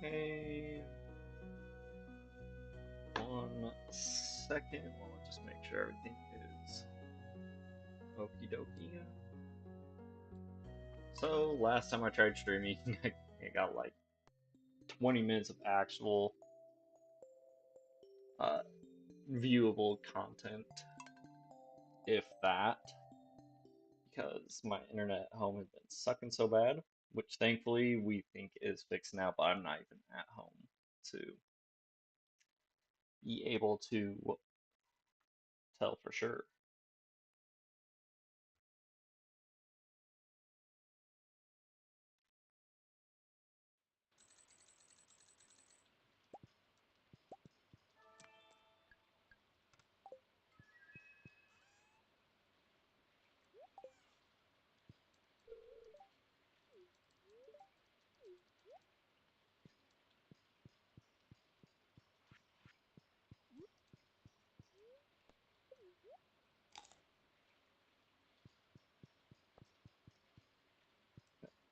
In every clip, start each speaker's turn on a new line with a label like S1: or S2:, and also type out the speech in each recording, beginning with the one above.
S1: Okay, 1 second. We'll just make sure everything is okie dokie. So last time I tried streaming, I got like 20 minutes of actual uh, viewable content, if that, because my internet at home has been sucking so bad, which thankfully we think is fixed now, but I'm not even at home to be able to tell for sure.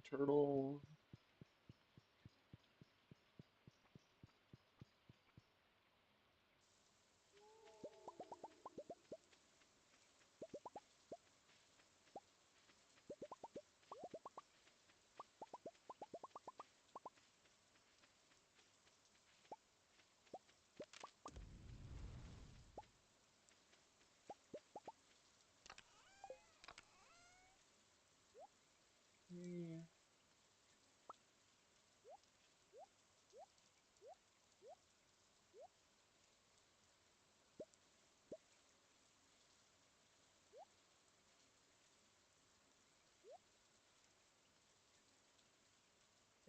S1: Turtle.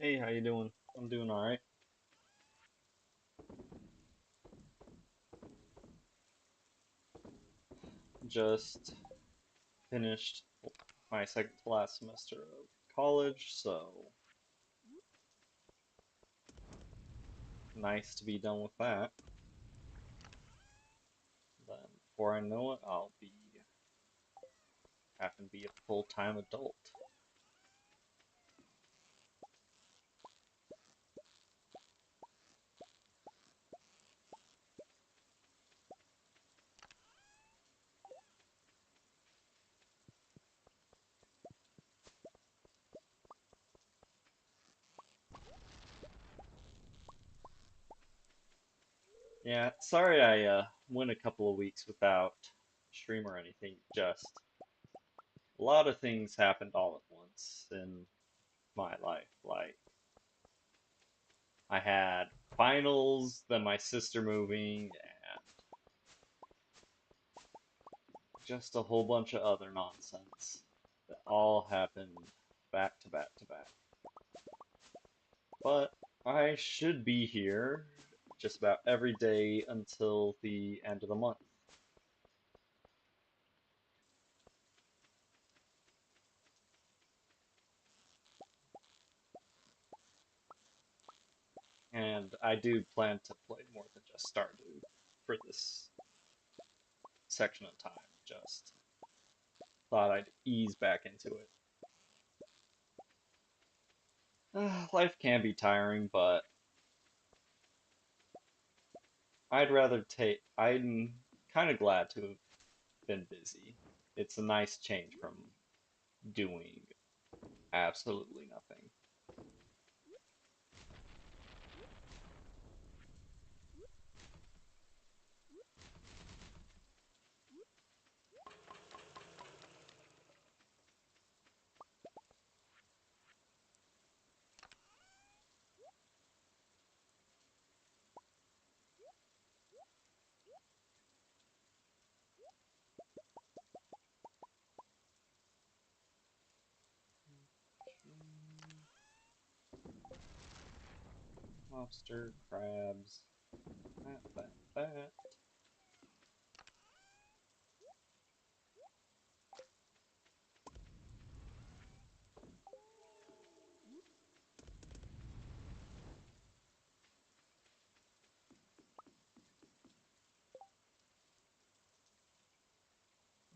S1: Hey, how you doing? I'm doing all right. Just finished my second to last semester of college, so nice to be done with that. Then before I know it, I'll be having to be a full-time adult. Yeah, sorry I went a couple of weeks without stream or anything. Just a lot of things happened all at once in my life. Like I had finals, then my sister moving, and just a whole bunch of other nonsense that all happened back to back to back. But I should be here just about every day until the end of the month. And I do plan to play more than just Stardew for this section of time. Just thought I'd ease back into it. Life can be tiring, but I'd rather take. I'm kind of glad to have been busy. It's a nice change from doing absolutely nothing. Lobster, crabs, that.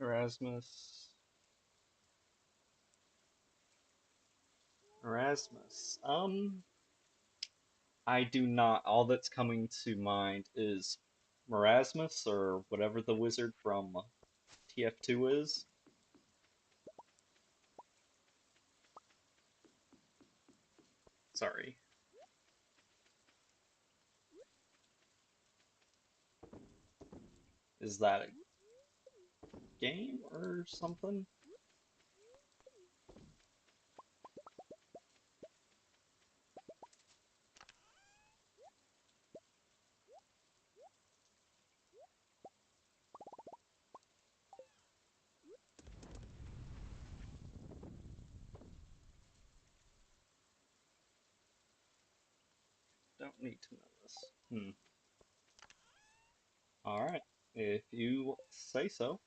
S1: Erasmus. Erasmus. I do not. All that's coming to mind is Marasmus or whatever the wizard from TF2 is. Sorry. Is that a game or something? Don't need to know this. Alright. If you say so.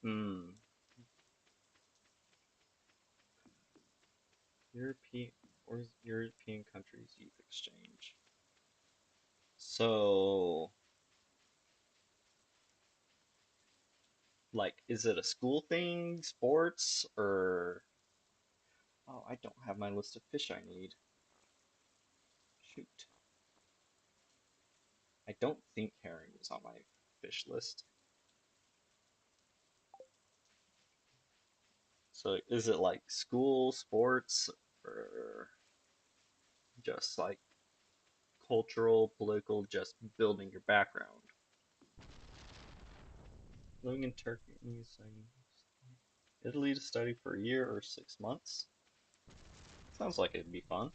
S1: Hmm. European or European countries youth exchange. So, like, is it a school thing, sports, or oh, I don't have my list of fish I need. Shoot. I don't think herring was on my fish list. So is it like school, sports, or just like cultural, political, just building your background? Living in Turkey, Italy to study for a year or 6 months? Sounds like it'd be fun.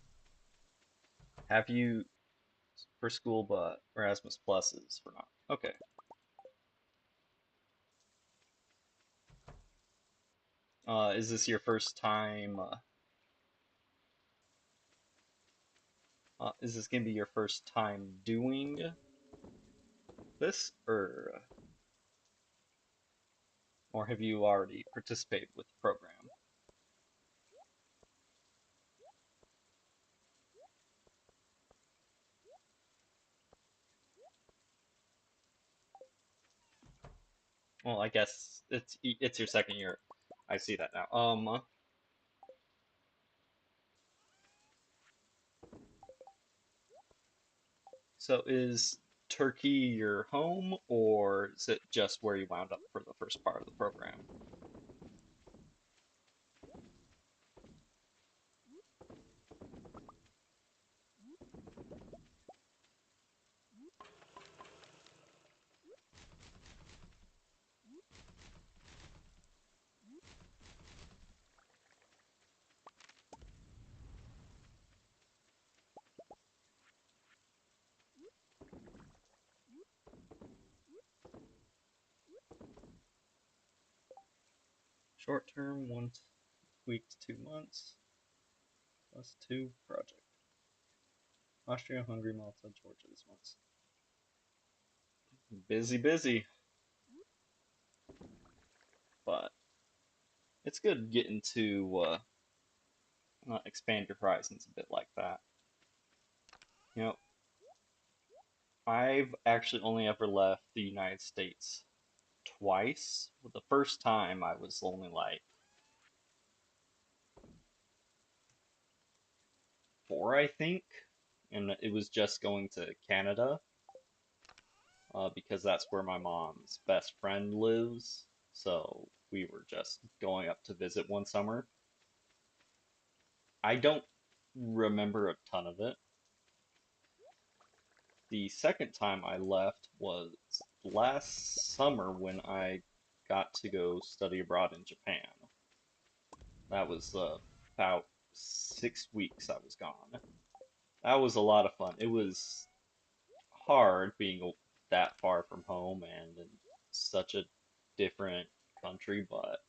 S1: Have you for school, but Erasmus Plus is for not. Okay. Is this your first time? Is this gonna be your first time doing this, or have you already participated with the program? Well, I guess it's your second year. I see that now. So is Turkey your home, or is it just where you wound up for the first part of the program? Short term, 1 week to 2 months, plus two project. Austria, Hungary, Malta, Georgia this month. Busy, busy, but it's good getting to expand your horizons a bit like that. You know, I've actually only ever left the United States twice. The first time I was only like 4, I think, and it was just going to Canada because that's where my mom's best friend lives. So we were just going up to visit one summer. I don't remember a ton of it. The second time I left was last summer when I got to go study abroad in Japan. That was about 6 weeks I was gone. That was a lot of fun. It was hard being that far from home and in such a different country, but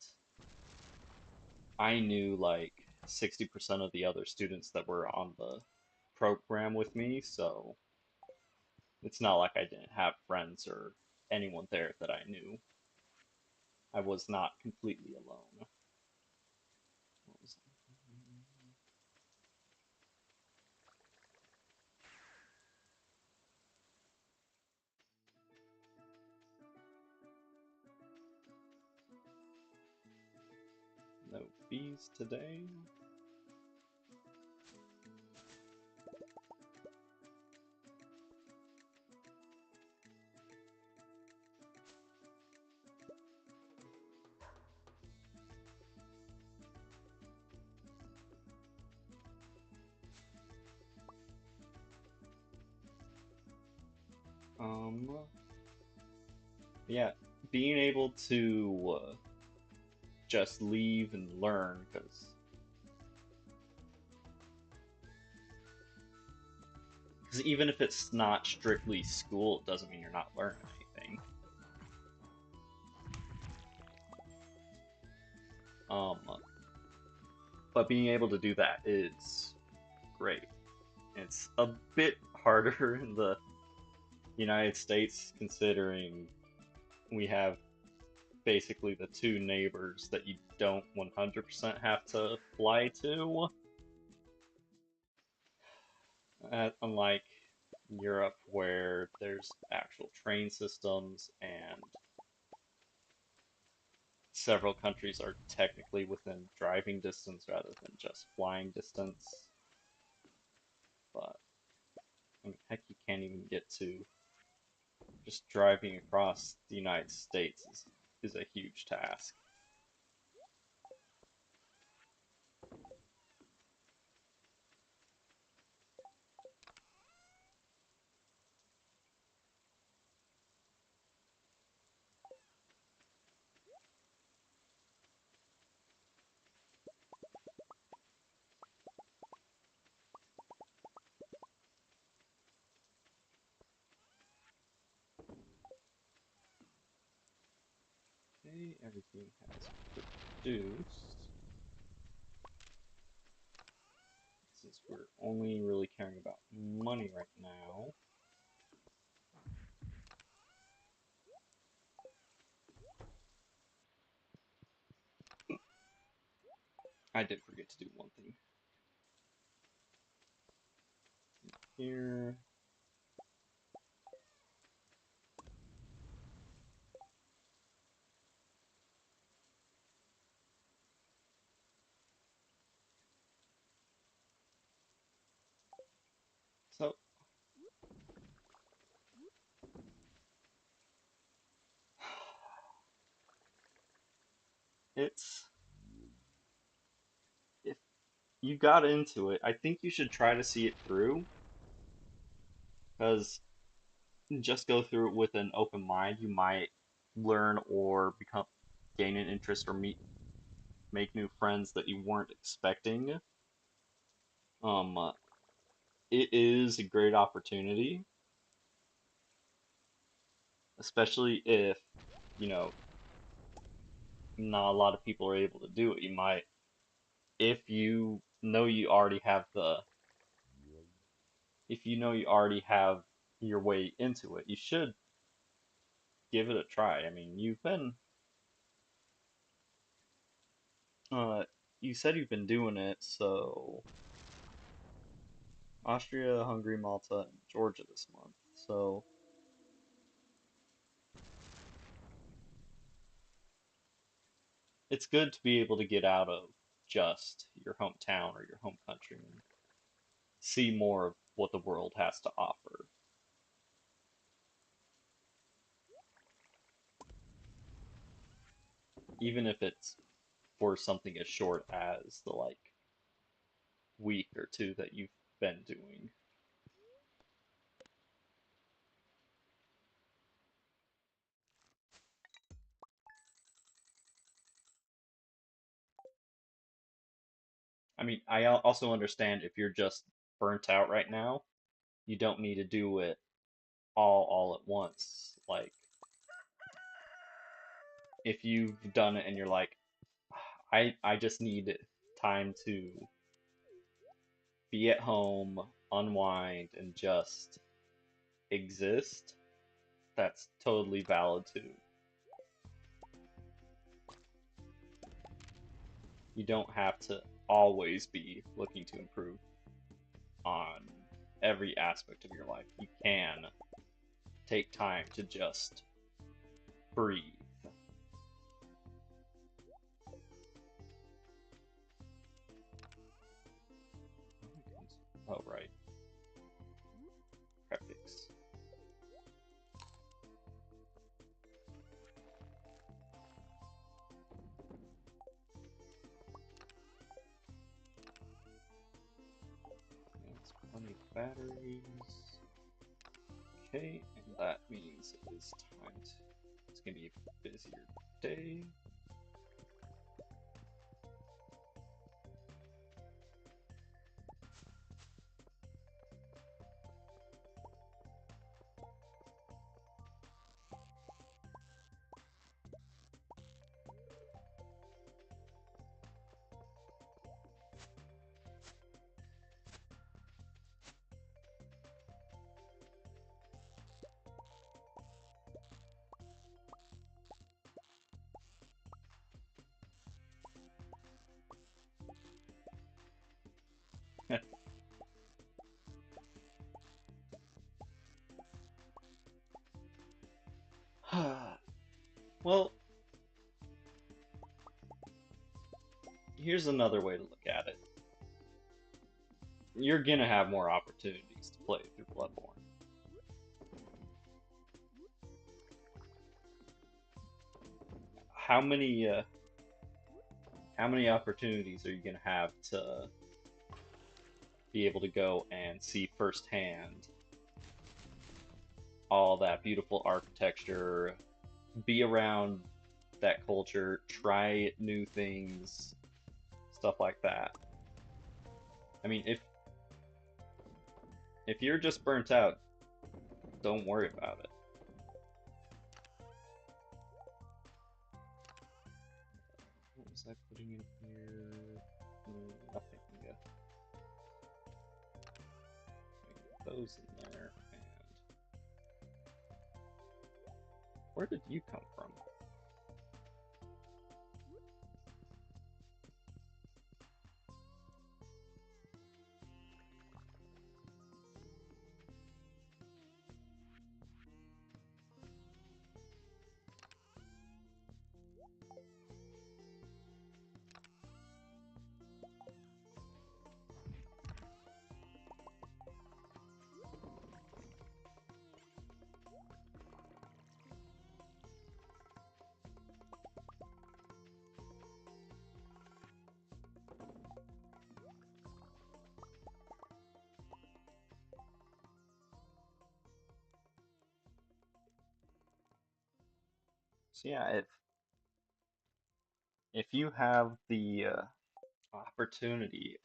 S1: I knew like 60% of the other students that were on the program with me, so it's not like I didn't have friends or anyone there that I knew. I was not completely alone. What was No fees today? Um, yeah, being able to just leave and learn, because even if it's not strictly school, it doesn't mean you're not learning anything. Um, but being able to do that is great. It's a bit harder in the United States, considering we have basically the two neighbors that you don't 100% have to fly to. Unlike Europe, where there's actual train systems and several countries are technically within driving distance rather than just flying distance. But I mean, heck, you can't even get to just driving across the United States is a huge task. Okay, everything has produced. Since we're only really caring about money right now, I did forget to do one thing here. So it's if you got into it, I think you should try to see it through, because just go through it with an open mind. You might learn or become gain an interest or make new friends that you weren't expecting. Um, it is a great opportunity, especially if you know not a lot of people are able to do it. You might, if you know you already have the, if you know you already have your way into it, you should give it a try. I mean, uh, you said you've been doing it, so Austria, Hungary, Malta, and Georgia this month. So it's good to be able to get out of just your hometown or your home country and see more of what the world has to offer, even if it's for something as short as the like week or two that you've been doing. mean, also understand if you're just burnt out right now, you don't need to do it all at once. Like if you've done it and you're like, I just need time to be at home, unwind, and just exist, that's totally valid too. You don't have to always be looking to improve on every aspect of your life. You can take time to just breathe. Oh, right. Prefix. That's plenty of batteries. Okay, and that means it is time to. It's gonna be a busier day. Well, here's another way to look at it. You're gonna have more opportunities to play through Bloodborne. How many how many opportunities are you gonna have to be able to go and see firsthand all that beautiful architecture, be around that culture, try new things, stuff like that. I mean, if you're just burnt out, don't worry about it. What was I putting in here? Nothing. Those in there. And where did you come from? So yeah, if you have the opportunity,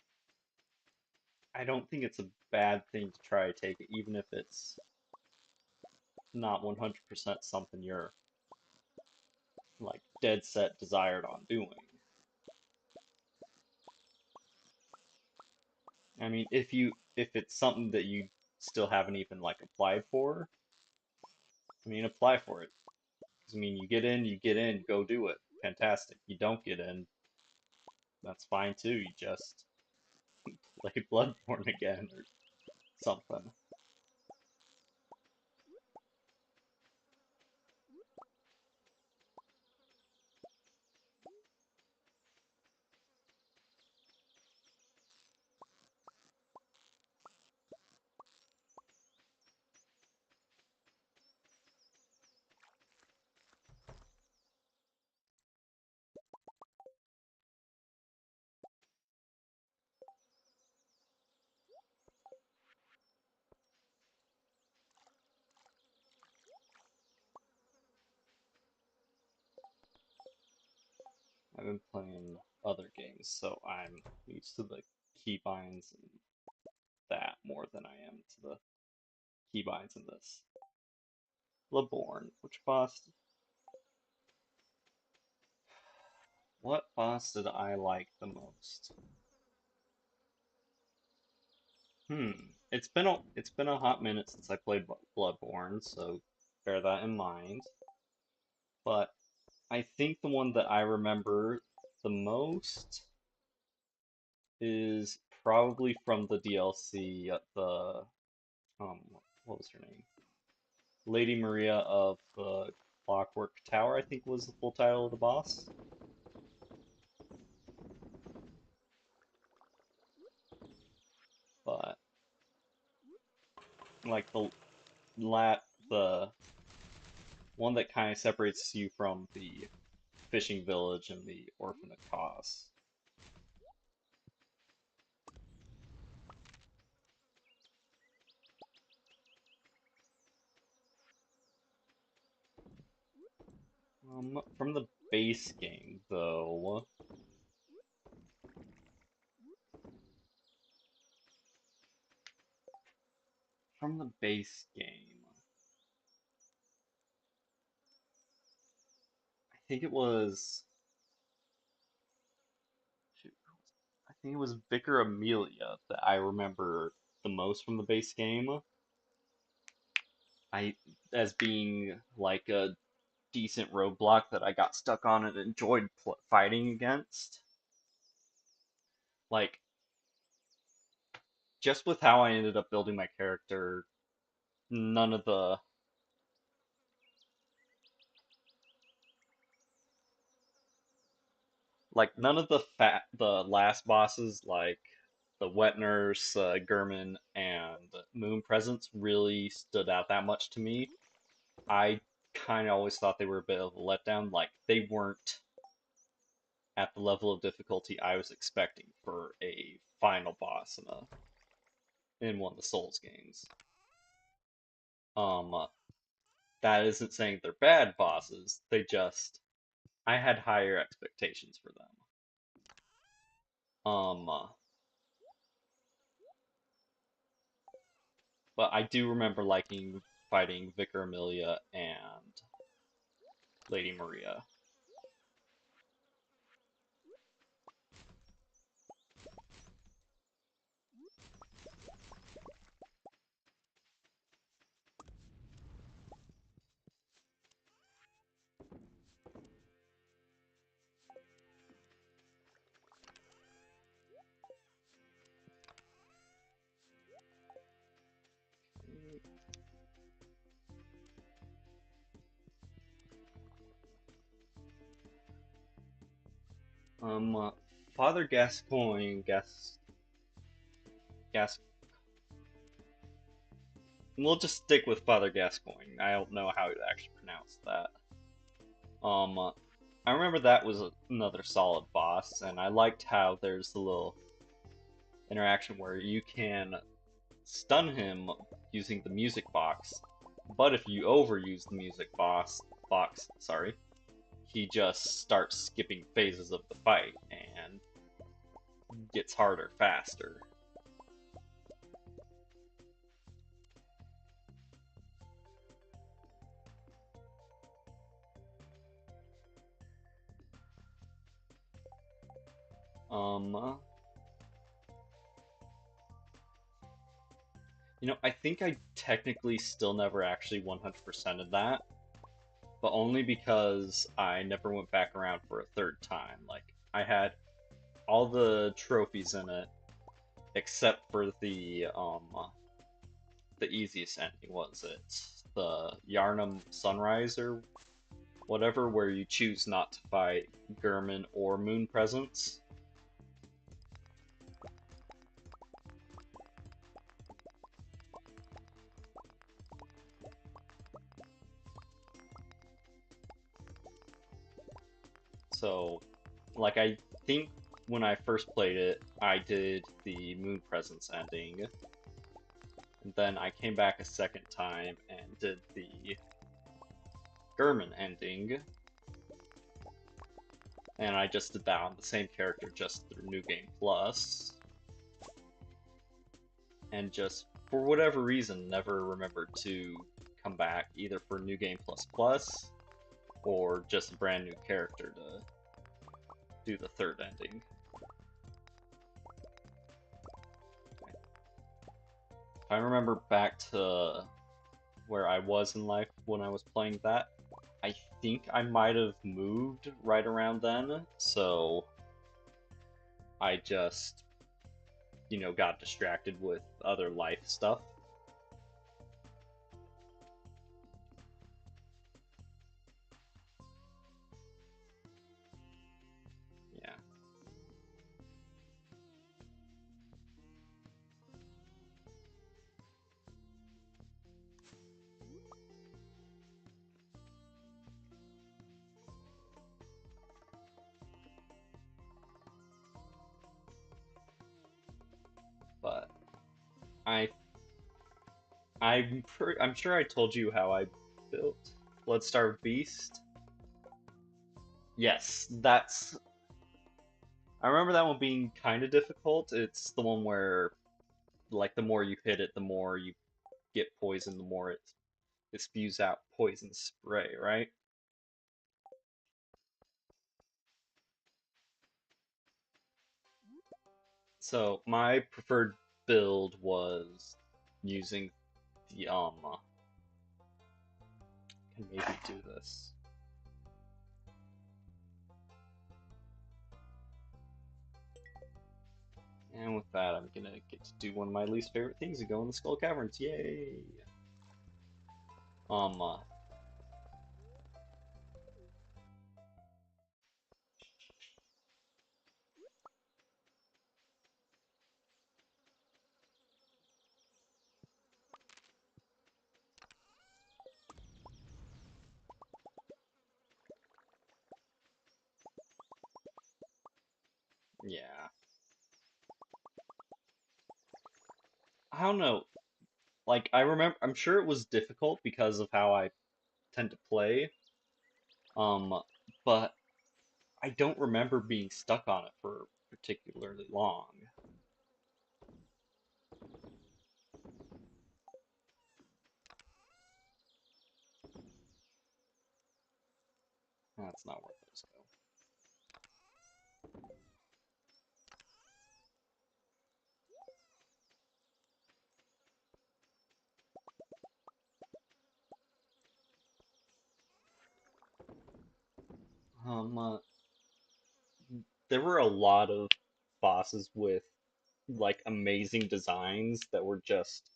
S1: I don't think it's a bad thing to try to take it, even if it's not 100% something you're like dead set desired on doing. I mean, if it's something that you still haven't even like applied for, I mean, apply for it. 'Cause, I mean, you get in, go do it. Fantastic. You don't get in, that's fine too. You just play Bloodborne again or something. I've been playing other games, so I'm used to the keybinds and that more than I am to the keybinds in this. Laborn, which boss? What boss did I like the most? It's been a hot minute since I played Bloodborne, so bear that in mind. But I think the one that I remember the most is probably from the DLC, the what was her name? Lady Maria of the Clockwork Tower, I think was the full title of the boss. But like the one that kind of separates you from the fishing village and the orphan of Kos. From the base game though, from the base game, I think it was. Shoot, I think it was Vicar Amelia that I remember the most from the base game. I as being like a decent roadblock that I got stuck on and enjoyed fighting against. Like just with how I ended up building my character, none of the the last bosses like the wet nurse, Gurman, and Moon Presence really stood out that much to me. I kind of always thought they were a bit of a letdown. Like they weren't at the level of difficulty I was expecting for a final boss in one of the Souls games. Um, that isn't saying they're bad bosses. They just I had higher expectations for them. Um, uh, but I do remember liking fighting Vicar Amelia and Lady Maria. Um, uh, Father Gascoigne, Gas. We'll just stick with Father Gascoigne. I don't know how to actually pronounce that. Um, uh, I remember that was another solid boss, and I liked how there's the little interaction where you can stun him using the music box, but if you overuse the music box, he just starts skipping phases of the fight and gets harder faster. Um, I think I technically still never actually 100%ed that, but only because I never went back around for a third time. Like, I had all the trophies in it except for the easiest ending. Was it the Yarnum Sunrise or whatever, where you choose not to fight Gurman or Moon Presence? So, like, I think when I first played it, I did the Moon Presence ending. And then I came back a second time and did the Gurman ending. and I just did that on the same character just through New Game Plus, and just for whatever reason never remembered to come back either for New Game Plus Plus or just a brand new character to do the third ending. If I remember back to where I was in life when I was playing that, I think I might have moved right around then, so I just, got distracted with other life stuff. Yeah. But I I'm sure I told you how I built Bloodstarved Beast. Yes, that's I remember that one being kind of difficult. It's the one where like the more you hit it, the more you get poisoned, the more it spews out poison spray, right? So my preferred build was using the can maybe do this. And with that, I'm gonna get to do one of my least favorite things and go in the Skull Caverns. Yay! Um, uh, yeah. I don't know. Like, I'm sure it was difficult because of how I tend to play. Um, but I don't remember being stuck on it for particularly long. That's not where those go. There were a lot of bosses with like amazing designs that were just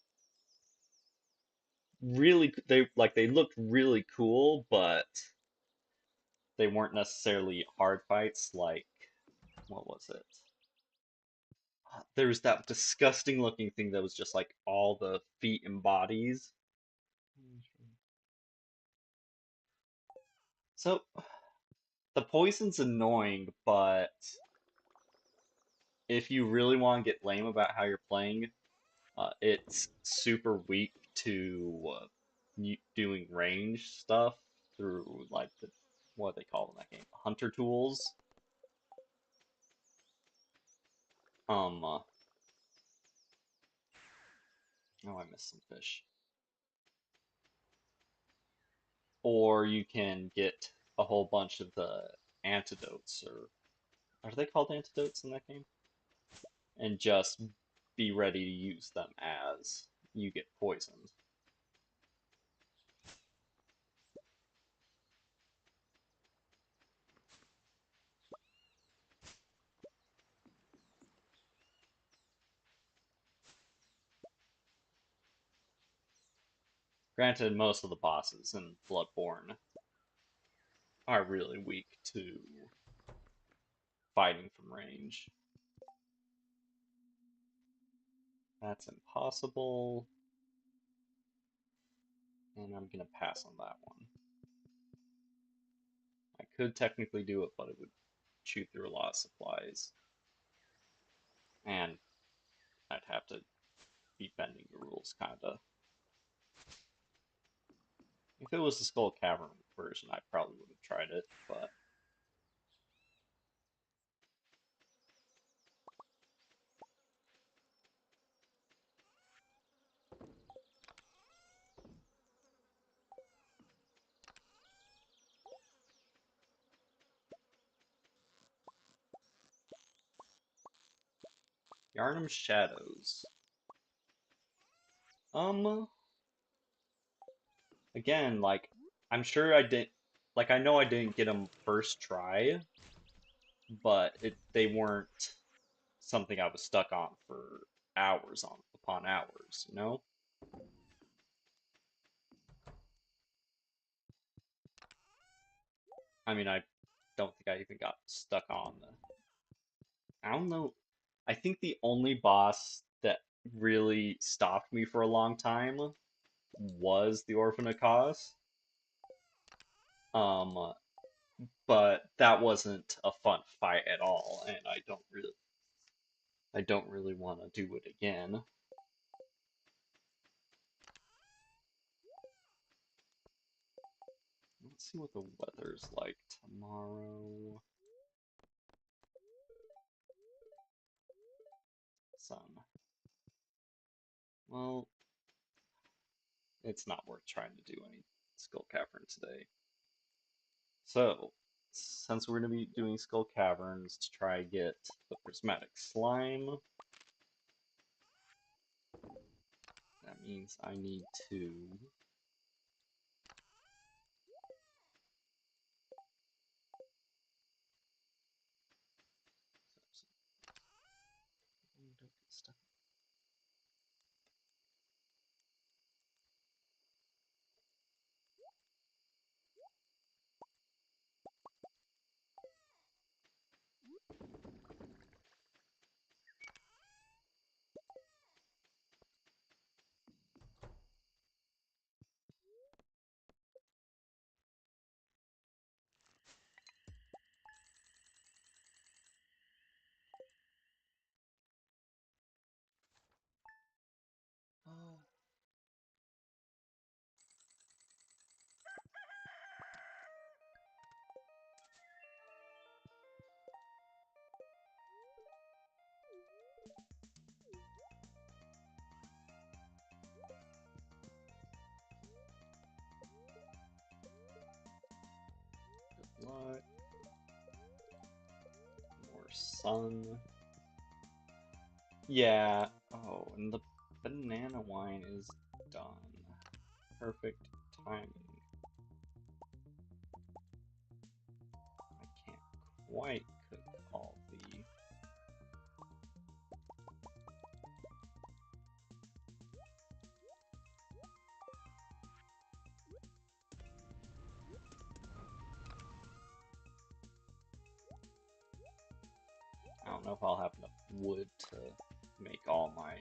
S1: they looked really cool, but they weren't necessarily hard fights. Like what was it? There was that disgusting looking thing that was just like all the feet and bodies. So the poison's annoying, but if you really want to get lame about how you're playing, it's super weak to doing range stuff through like what they call in that game, hunter tools. Um, uh, oh, I missed some fish. Or you can get a whole bunch of the antidotes, or are they called antidotes in that game? And just be ready to use them as you get poisoned. Granted, most of the bosses in Bloodborne are really weak to fighting from range. That's impossible, and I'm gonna pass on that one. I could technically do it, but it would chew through a lot of supplies, and I'd have to be bending the rules, kinda. If it was the Skull Cavern version, I probably would have tried it, but Yarnum Shadows. Again, like, I'm sure I didn't, like, I know I didn't get them first try, but they weren't something I was stuck on for hours upon hours, you know? I mean, I don't think I even got stuck on I don't know. I think the only boss that really stopped me for a long time was the Orphan of Cause. Um, but that wasn't a fun fight at all, and I don't really want to do it again. Let's see what the weather's like tomorrow. Sun. Well, it's not worth trying to do any Skull Cavern today. So, since we're going to be doing Skull Caverns to try and get the prismatic slime, that means I need to Luck, more sun. Yeah. Oh, and the banana wine is done. Perfect timing. I can't quite cook all the. I don't know if I'll have enough wood to make all my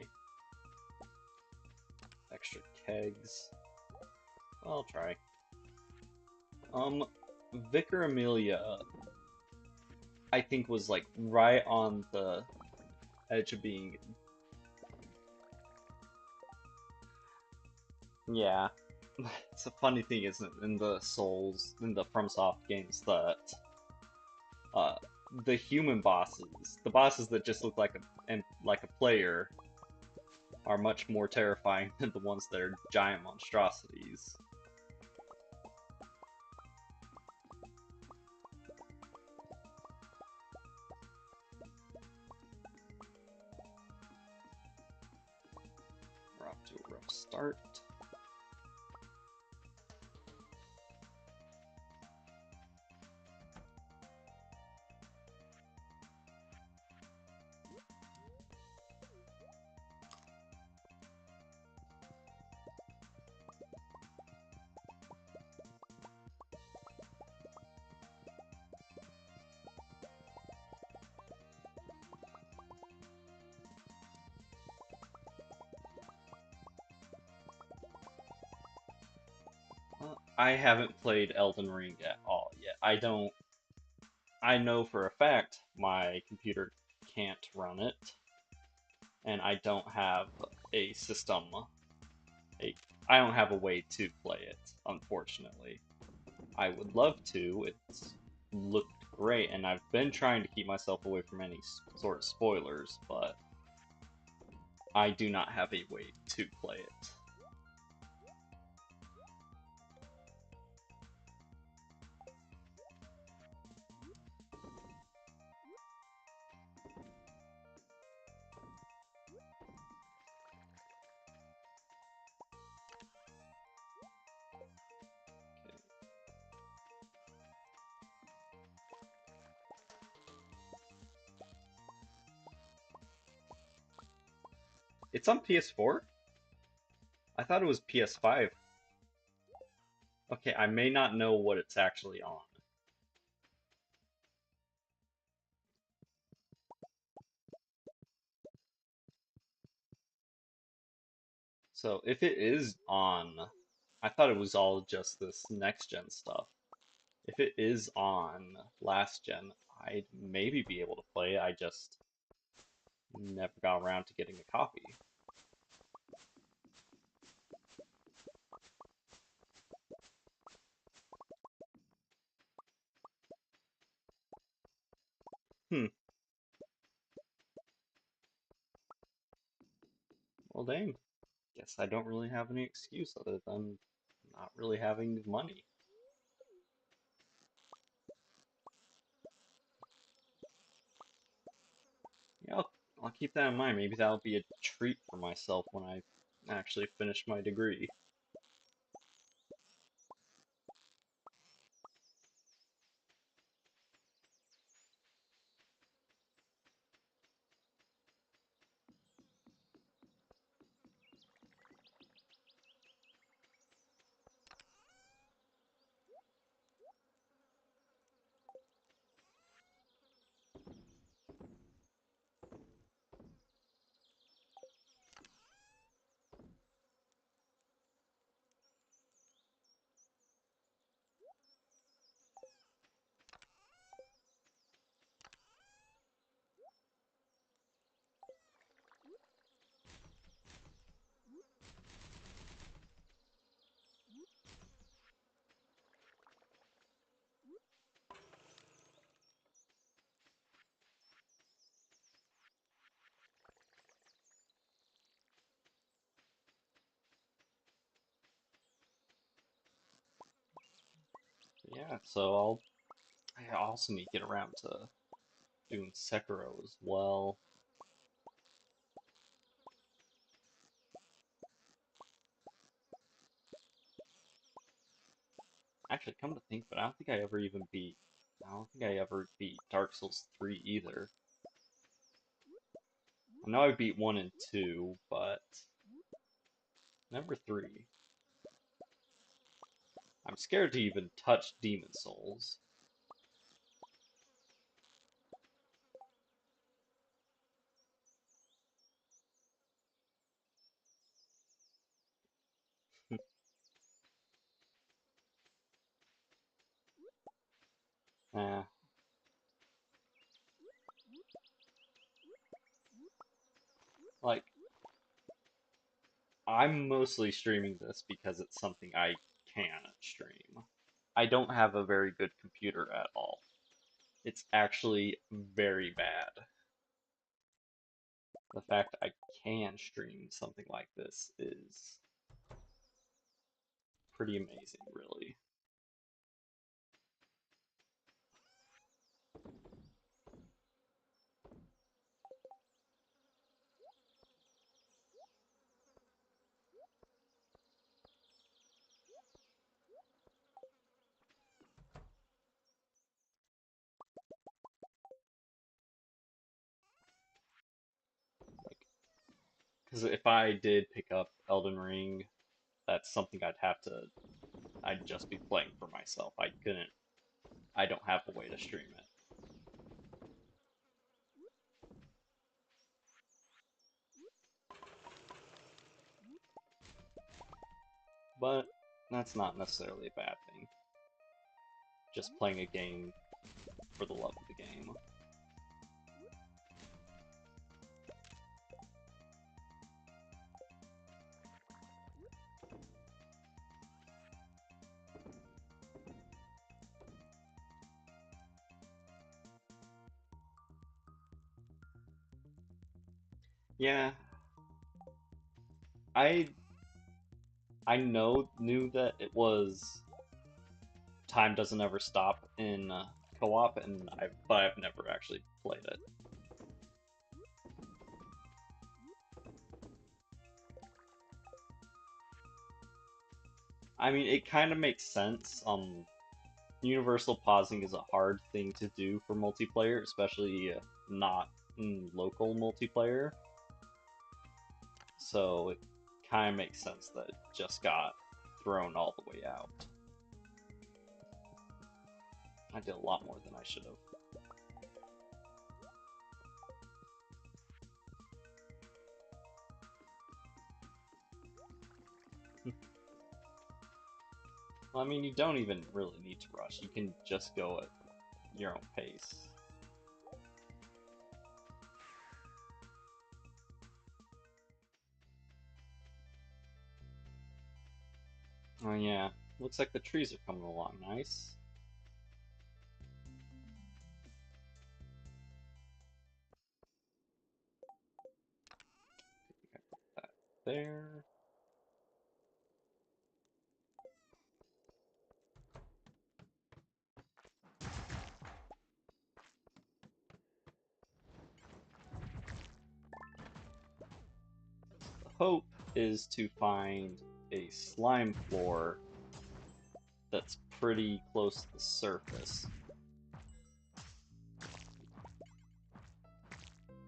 S1: extra kegs. I'll try. Vicar Amelia, I think was like right on the edge of being. Yeah. It's a funny thing, isn't it, in the FromSoft games that uh the human bosses, the bosses that just look like a player, are much more terrifying than the ones that are giant monstrosities. We're off to a rough start. I haven't played Elden Ring at all yet. I know for a fact my computer can't run it, and I don't have a system. A, I don't have a way to play it, unfortunately. I would love to. It's looked great, and I've been trying to keep myself away from any sort of spoilers, but I do not have a way to play it. It's on PS4? I thought it was PS5. Okay, I may not know what it's actually on. So if it is on, I thought it was all just this next gen stuff. If it is on last gen, I'd maybe be able to play it. I just never got around to getting a copy. Hmm. Well, dang. Guess I don't really have any excuse other than not really having money. Yeah, I'll keep that in mind. Maybe that'll be a treat for myself when I actually finish my degree. Yeah, so I also need to get around to doing Sekiro as well. Actually, come to think of it, I don't think I ever beat Dark Souls 3 either. I know I beat 1 and 2, but never 3. I'm scared to even touch Demon Souls. Eh, like, I'm mostly streaming this because it's something I can stream. I don't have a very good computer at all. It's actually very bad. The fact I can stream something like this is pretty amazing, really. Like, because if I did pick up Elden Ring, that's something I'd just be playing for myself. I don't have a way to stream it. But that's not necessarily a bad thing. Just playing a game for the love of the game. Yeah, I I knew that it was time doesn't ever stop in co-op, but I've never actually played it. I mean, it kind of makes sense. Universal pausing is a hard thing to do for multiplayer, especially not in local multiplayer. So it kind of makes sense that it just got thrown all the way out. I did a lot more than I should have. Well, I mean, you don't even really need to rush. You can just go at your own pace. Oh yeah, looks like the trees are coming along nice. I put that there. The hope is to find a slime floor that's pretty close to the surface.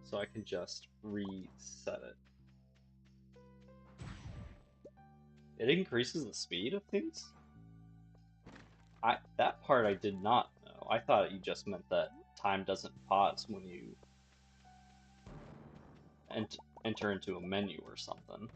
S1: So I can just reset it. It increases the speed of things? That part I did not know. I thought you just meant that time doesn't pause when you enter into a menu or something.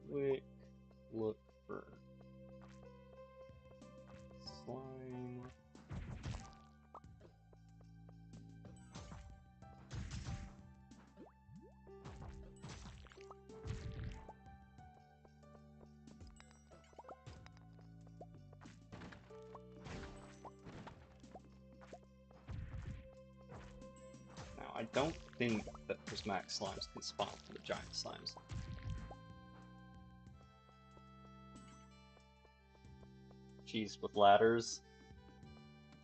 S1: Quick look for slime. Now, I don't think that prismatic slimes can spawn from the giant slimes. Cheese with ladders?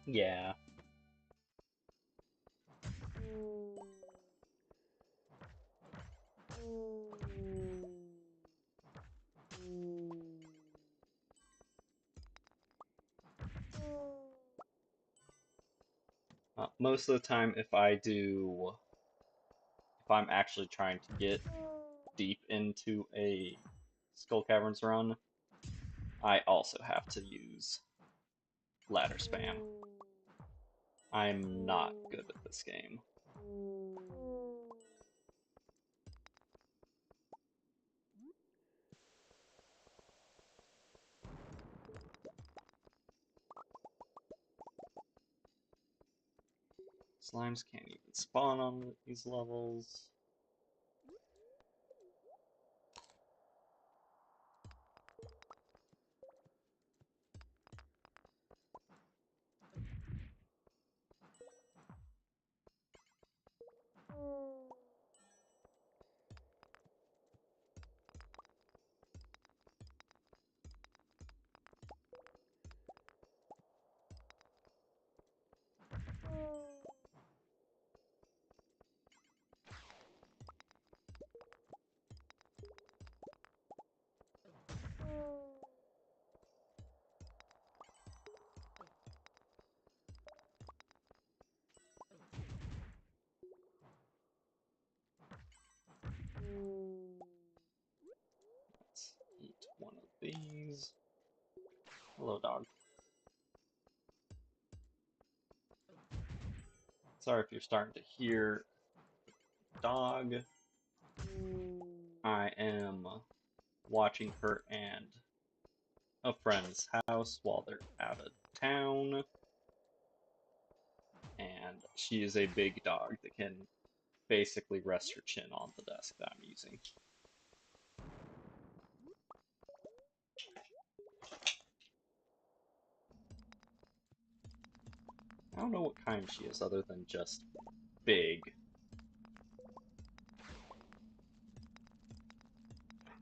S1: Yeah. Most of the time, if I'm actually trying to get deep into a Skull Caverns run, I also have to use ladder spam. I'm not good at this game. Slimes can't even spawn on these levels. Let's eat one of these. Hello, dog. Sorry if you're starting to hear the dog. I am watching her and a friend's house while they're out of town. And she is a big dog that can basically rest her chin on the desk that I'm using. I don't know what kind she is other than just big.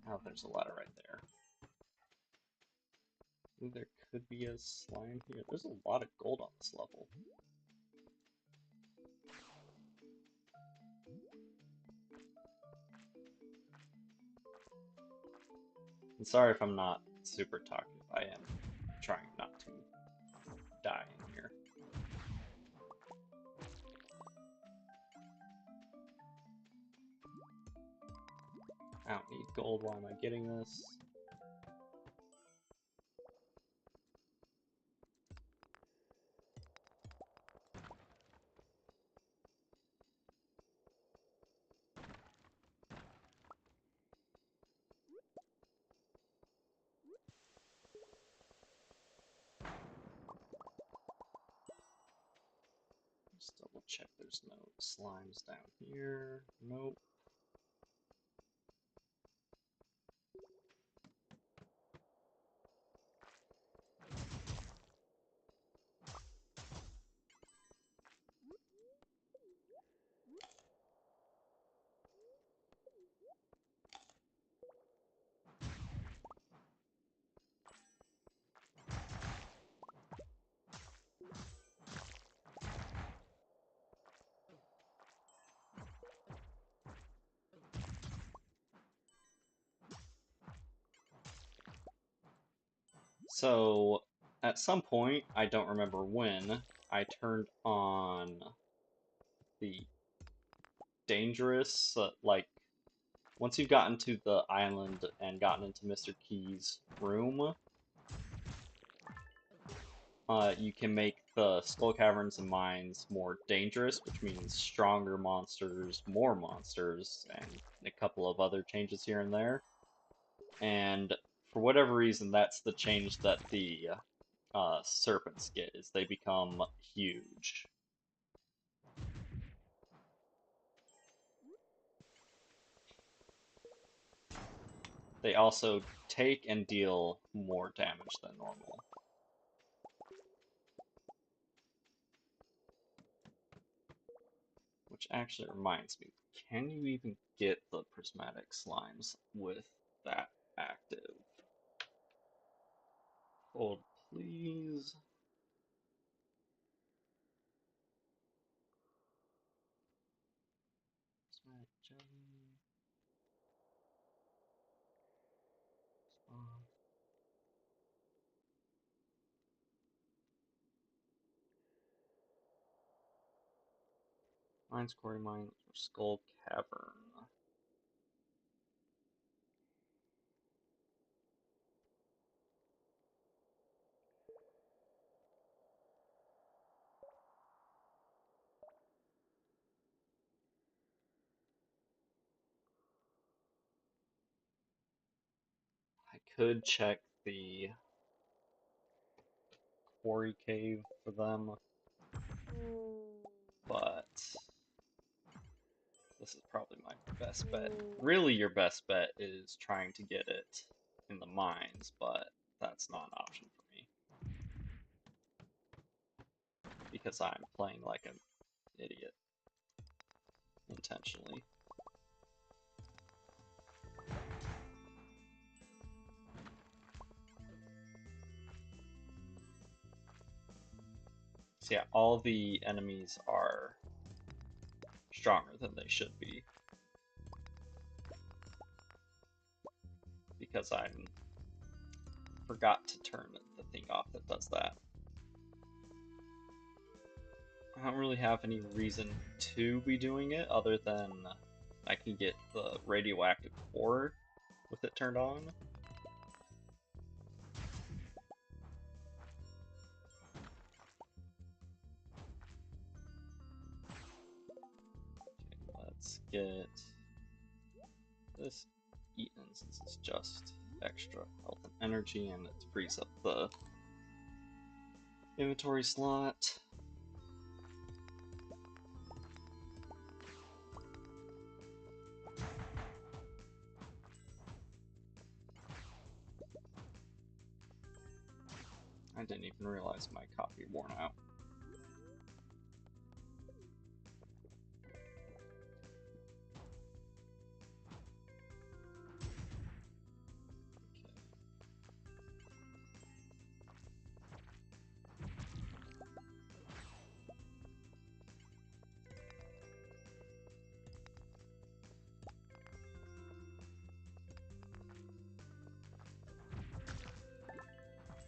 S1: Oh, there's a ladder right there. Ooh, there could be a slime here. There's a lot of gold on this level. And sorry if I'm not super talkative. I am trying not to die in here. I don't need gold. Why am I getting this? Just double check there's no slimes down here. Nope. So, at some point, I don't remember when, I turned on the dangerous, once you've gotten to the island and gotten into Mr. Key's room, you can make the skull caverns and mines more dangerous, which means stronger monsters, more monsters, and a couple of other changes here and there. And for whatever reason, that's the change that the serpents get, is they become huge. They also take and deal more damage than normal. Which actually reminds me, can you even get the prismatic slimes with that active? Hold, please. Prismatic jelly. Spawn. Mine's quarry mine or skull cavern. I could check the quarry cave for them, but this is probably my best bet. Really, your best bet is trying to get it in the mines, but that's not an option for me. Because I'm playing like an idiot. Intentionally. So yeah, all the enemies are stronger than they should be. Because I forgot to turn the thing off that does that. I don't really have any reason to be doing it other than I can get the radioactive core with it turned on. Okay, let's get this eaten since it's just extra health and energy and it frees up the inventory slot. I didn't even realize my copy worn out.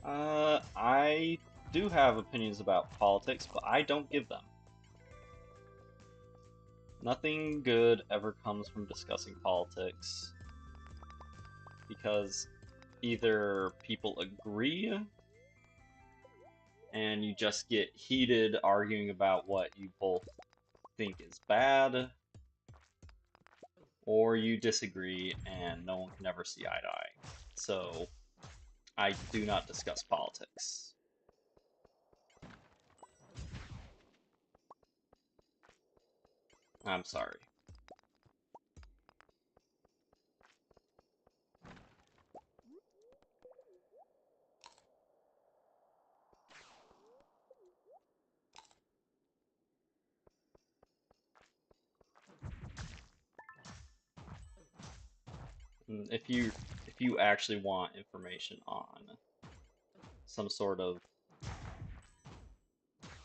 S1: I do have opinions about politics, but I don't give them. Nothing good ever comes from discussing politics because either people agree and you just get heated arguing about what you both think is bad, or you disagree and no one can ever see eye to eye. So I do not discuss politics. I'm sorry. If you actually want information on some sort of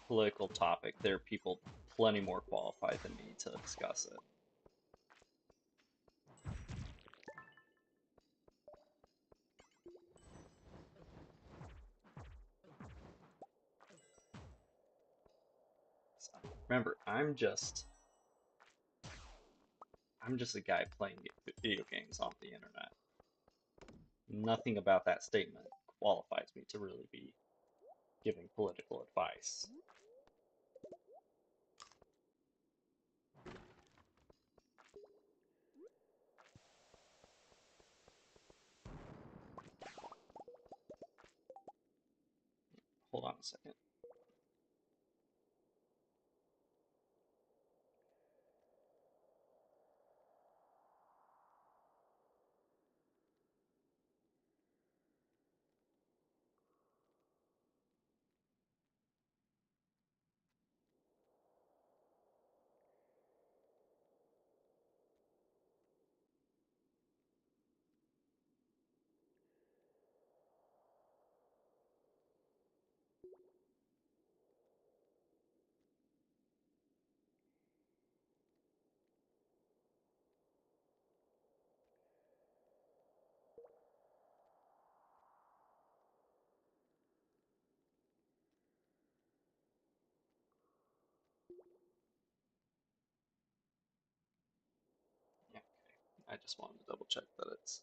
S1: political topic, there are people plenty more qualified than me to discuss it. So, remember, I'm just a guy playing video games on the internet. Nothing about that statement qualifies me to really be giving political advice. Hold on a second. Yeah, I just wanted to double check that it's.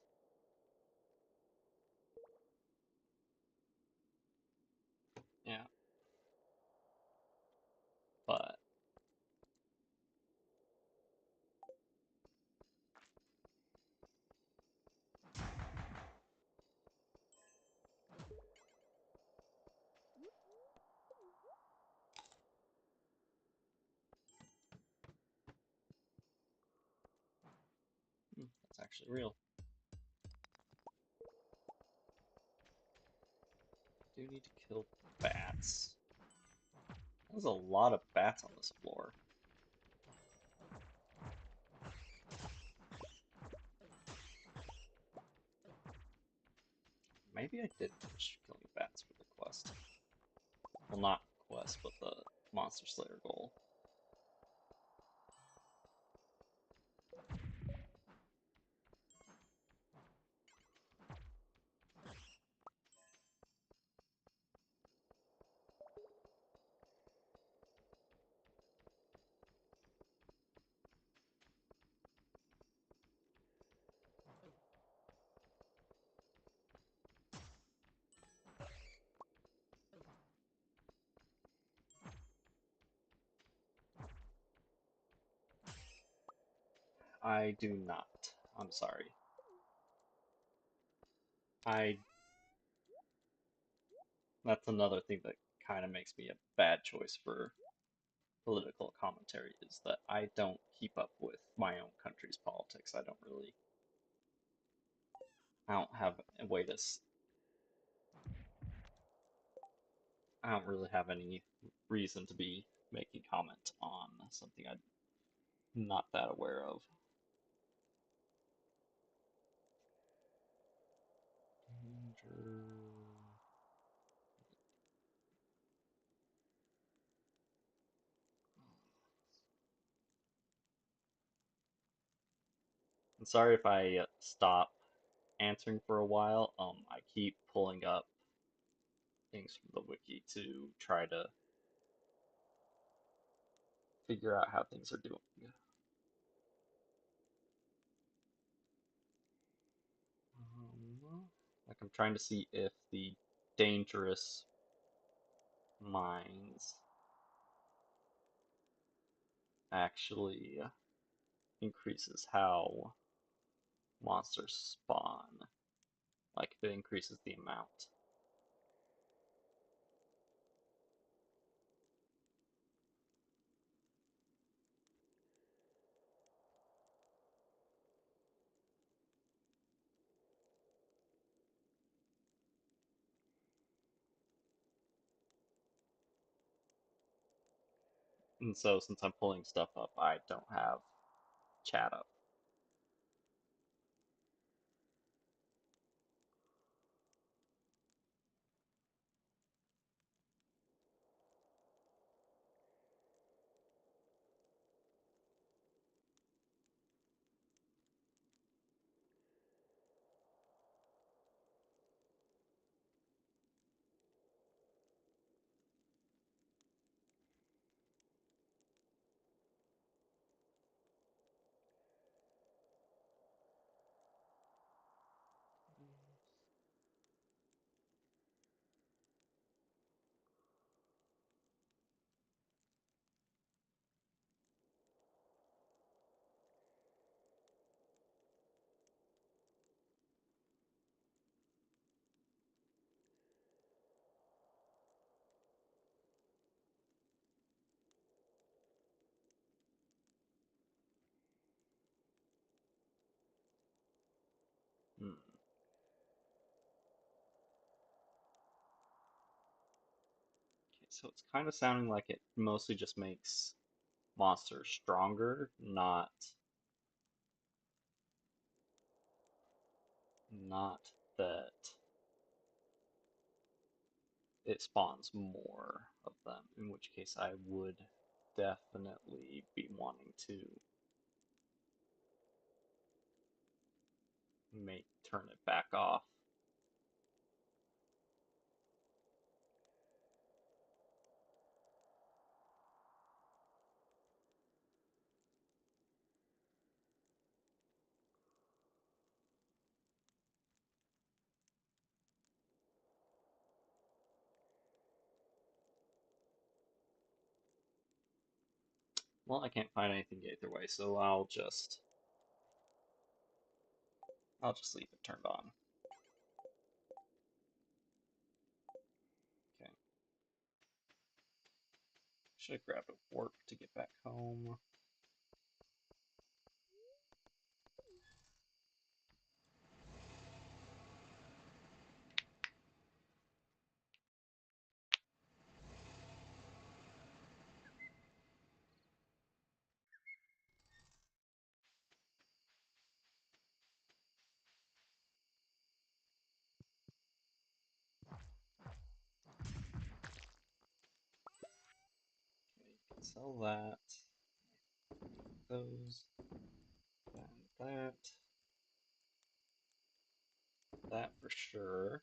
S1: Yeah, but that's actually real. I do need to kill bats. There's a lot of bats on this floor. Maybe I did finish killing bats for the quest. Well, not quest, but the Monster Slayer goal. I do not. I'm sorry. I. That's another thing that kind of makes me a bad choice for political commentary is that I don't keep up with my own country's politics. I don't have a way to. I don't really have any reason to be making comment on something I'm not that aware of. I'm sorry if I stop answering for a while. I keep pulling up things from the wiki to try to figure out how things are doing. Like I'm trying to see if the dangerous mines actually increases how monsters spawn. Like if it increases the amount. And so since I'm pulling stuff up, I don't have chat up. Hmm. Okay, so it's kind of sounding like it mostly just makes monsters stronger, not that it spawns more of them, in which case I would definitely be wanting to turn it back off. Well, I can't find anything either way, so I'll just leave it turned on. Okay. Should have grabbed a warp to get back home. Okay, sell that. Those. That. That for sure.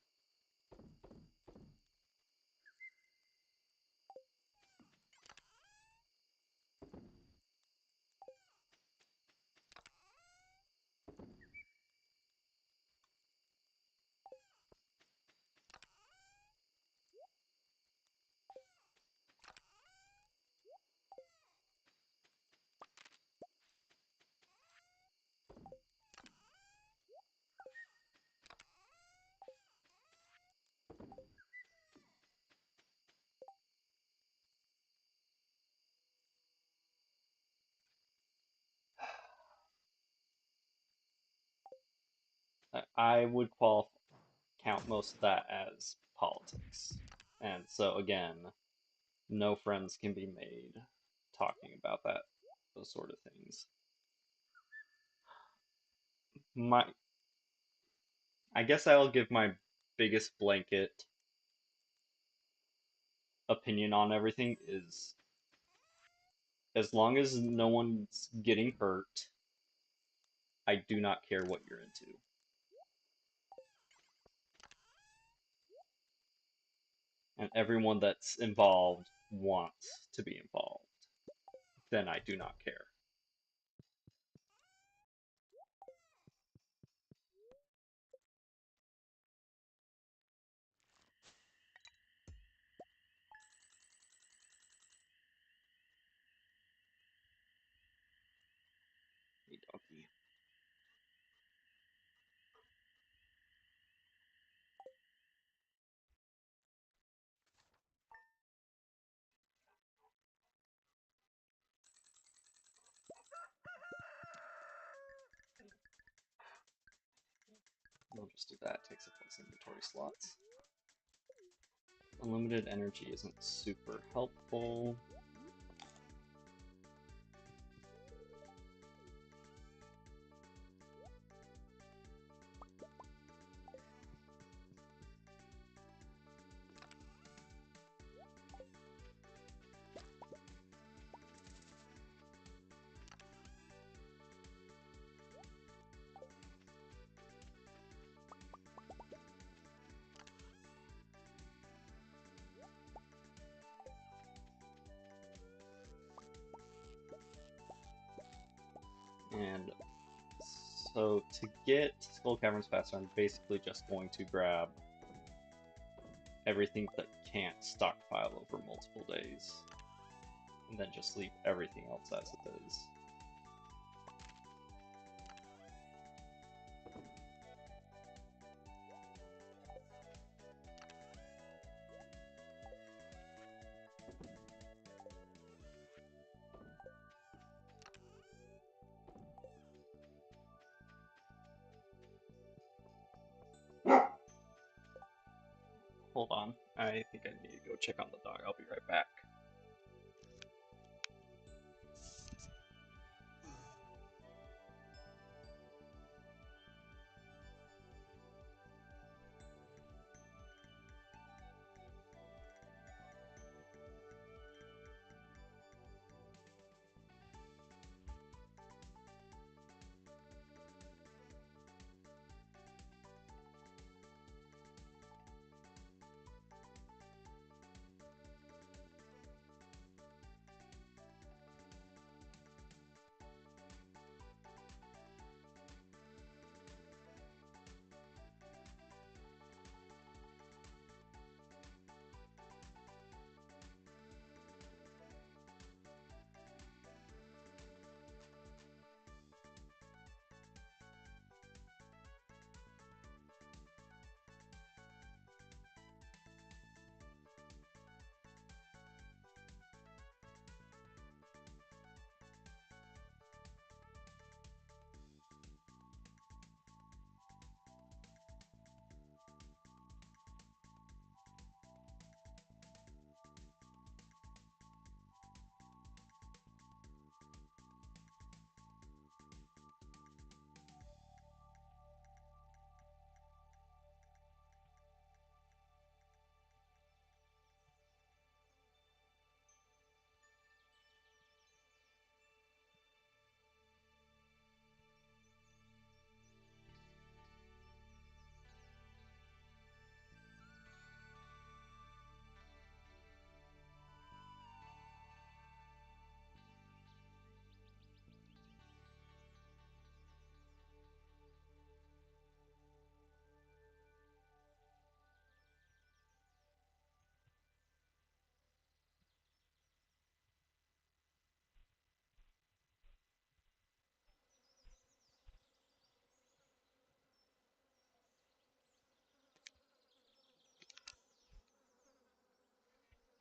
S1: I would count most of that as politics. And so again, no friends can be made talking about those sort of things. My I guess I'll give my biggest blanket opinion on everything is as long as no one's getting hurt, I do not care what you're into. and everyone that's involved wants to be involved, then I do not care. Hey, doggy. We'll just do that. Takes up less inventory slots. Unlimited energy isn't super helpful. And so to get Skull Caverns faster, I'm basically just going to grab everything that can't stockpile over multiple days, and then just leave everything else as it is. Hold on, I think I need to go check on the dog. I'll be right back.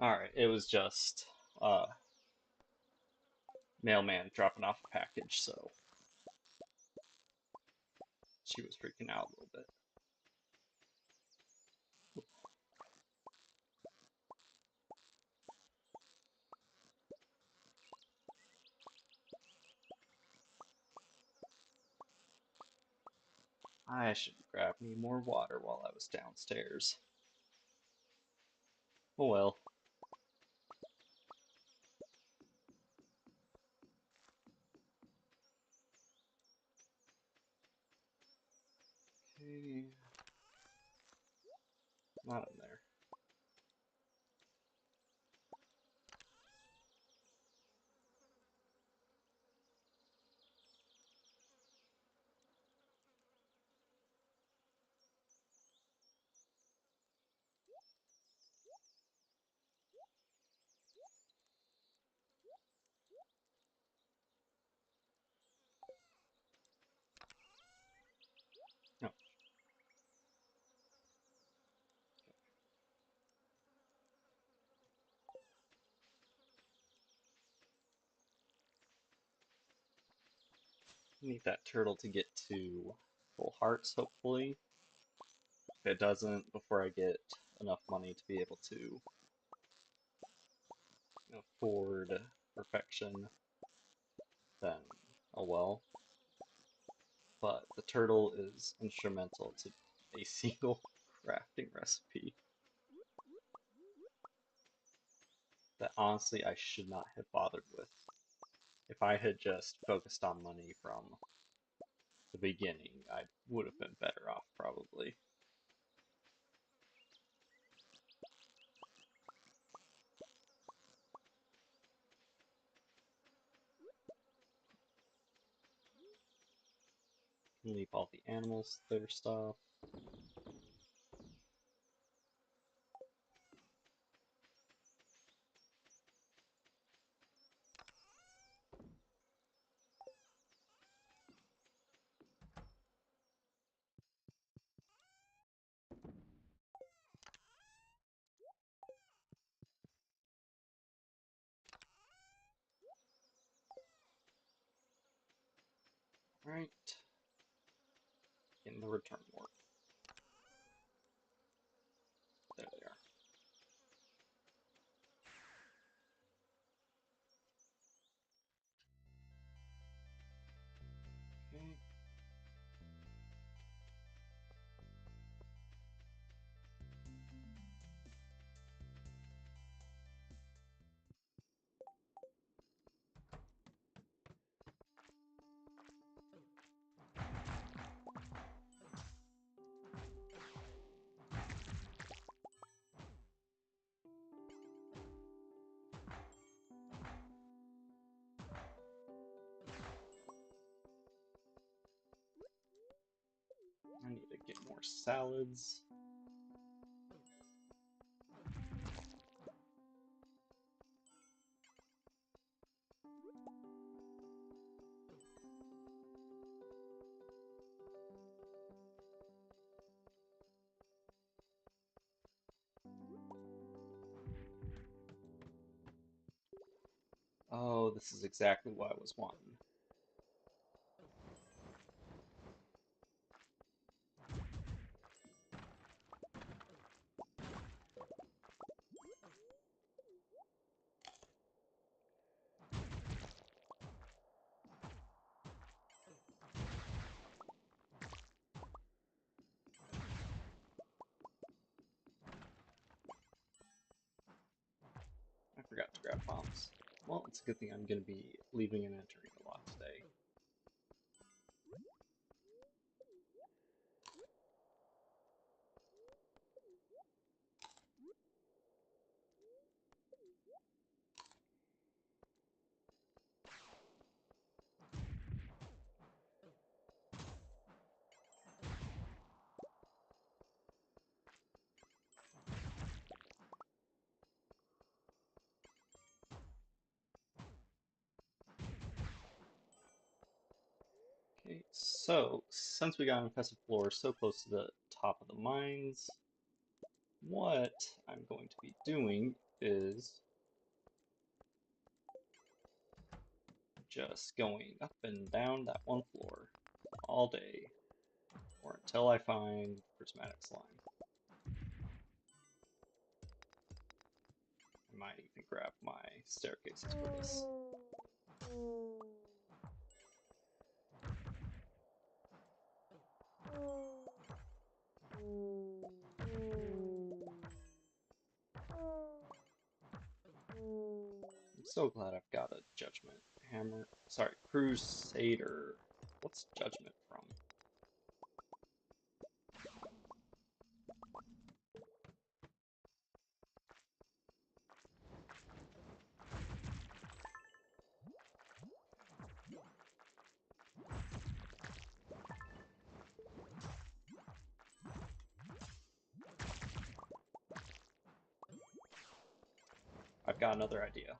S1: Alright, it was just mailman dropping off a package, so she was freaking out a little bit. I should grab me more water while I was downstairs. Oh well. Okay. Not in there. Need that turtle to get to full hearts, hopefully. If it doesn't, before I get enough money to be able to afford perfection, then oh well. But the turtle is instrumental to a single crafting recipe that honestly I should not have bothered with. If I had just focused on money from the beginning, I would have been better off probably. Leave all the animals their stuff. Right. In the return warp. There they are. Okay. I need to get more salads. Oh, this is exactly what I was wanting. I forgot to grab bombs. Well, it's a good thing I'm going to be leaving and entering a lot today. Okay, so since we got infested floor so close to the top of the mines, what I'm going to be doing is just going up and down that one floor all day, or until I find prismatic slime. I might even grab my staircases for this. I'm so glad I've got a judgment hammer. Sorry, crusader. What's judgment from? I've got another idea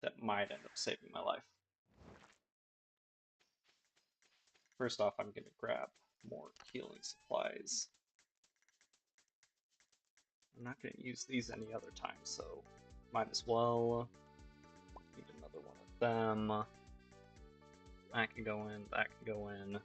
S1: that might end up saving my life. First off, I'm going to grab more healing supplies. I'm not going to use these any other time, so might as well. Need another one of them. That can go in, that can go in.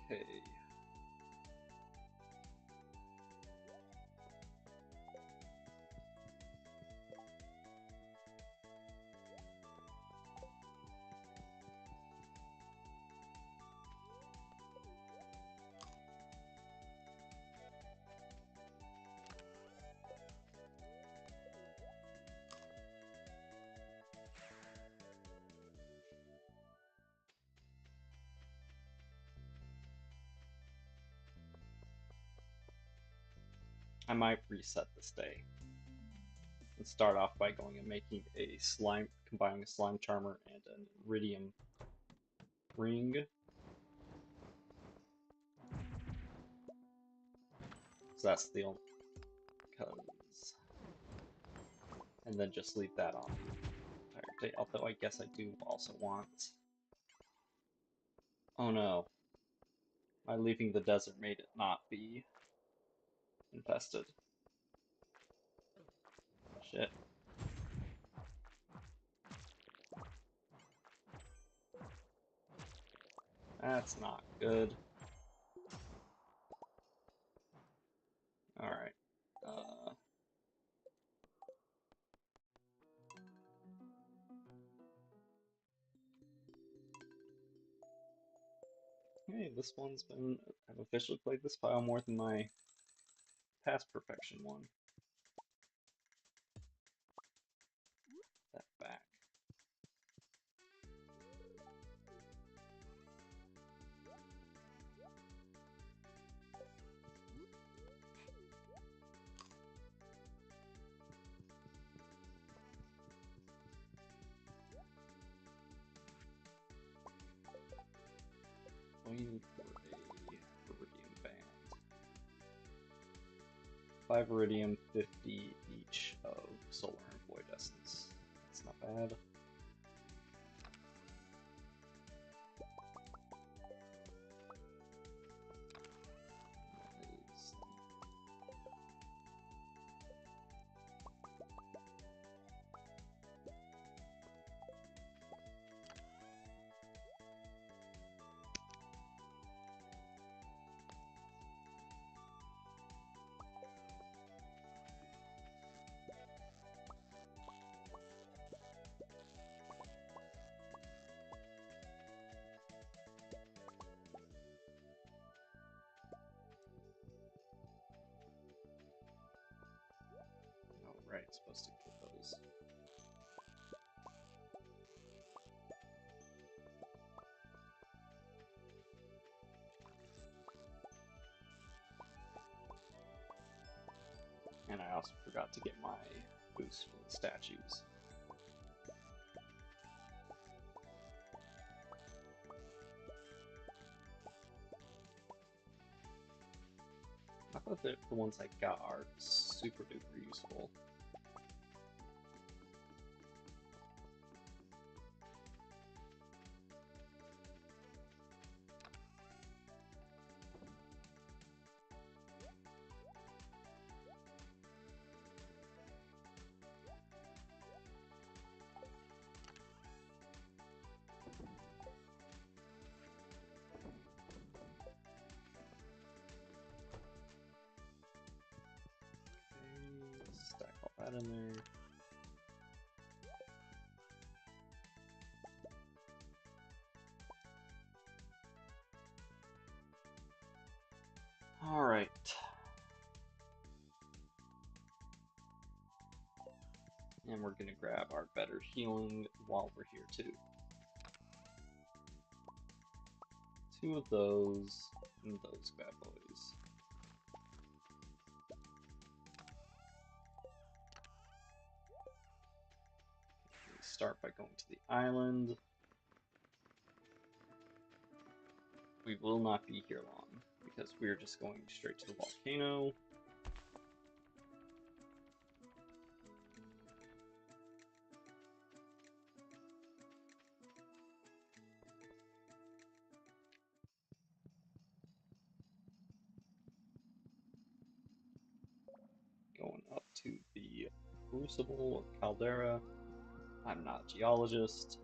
S1: Okay. I might reset this day and start off by going and making a slime, combining a slime charmer and an iridium ring. So that's the only, because, and then just leave that on the entire day. Although I guess I do also want. Oh no, my leaving the desert made it not be infested. Shit. That's not good. Alright. Hey, this one's been. I've officially played this file more than my past perfection one. That back. Waiting for a iridium band. 5 iridium, 50 each of solar and void essence. That's not bad. Right, supposed to get those. And I also forgot to get my boost for the statues. I thought that the ones I got are super duper useful. Stack all that in there. Alright. And we're gonna grab our better healing while we're here too. 2 of those and those bad boys. Start by going to the island. we will not be here long, because we're just going straight to the volcano. Going up to the crucible or caldera. I'm not a geologist.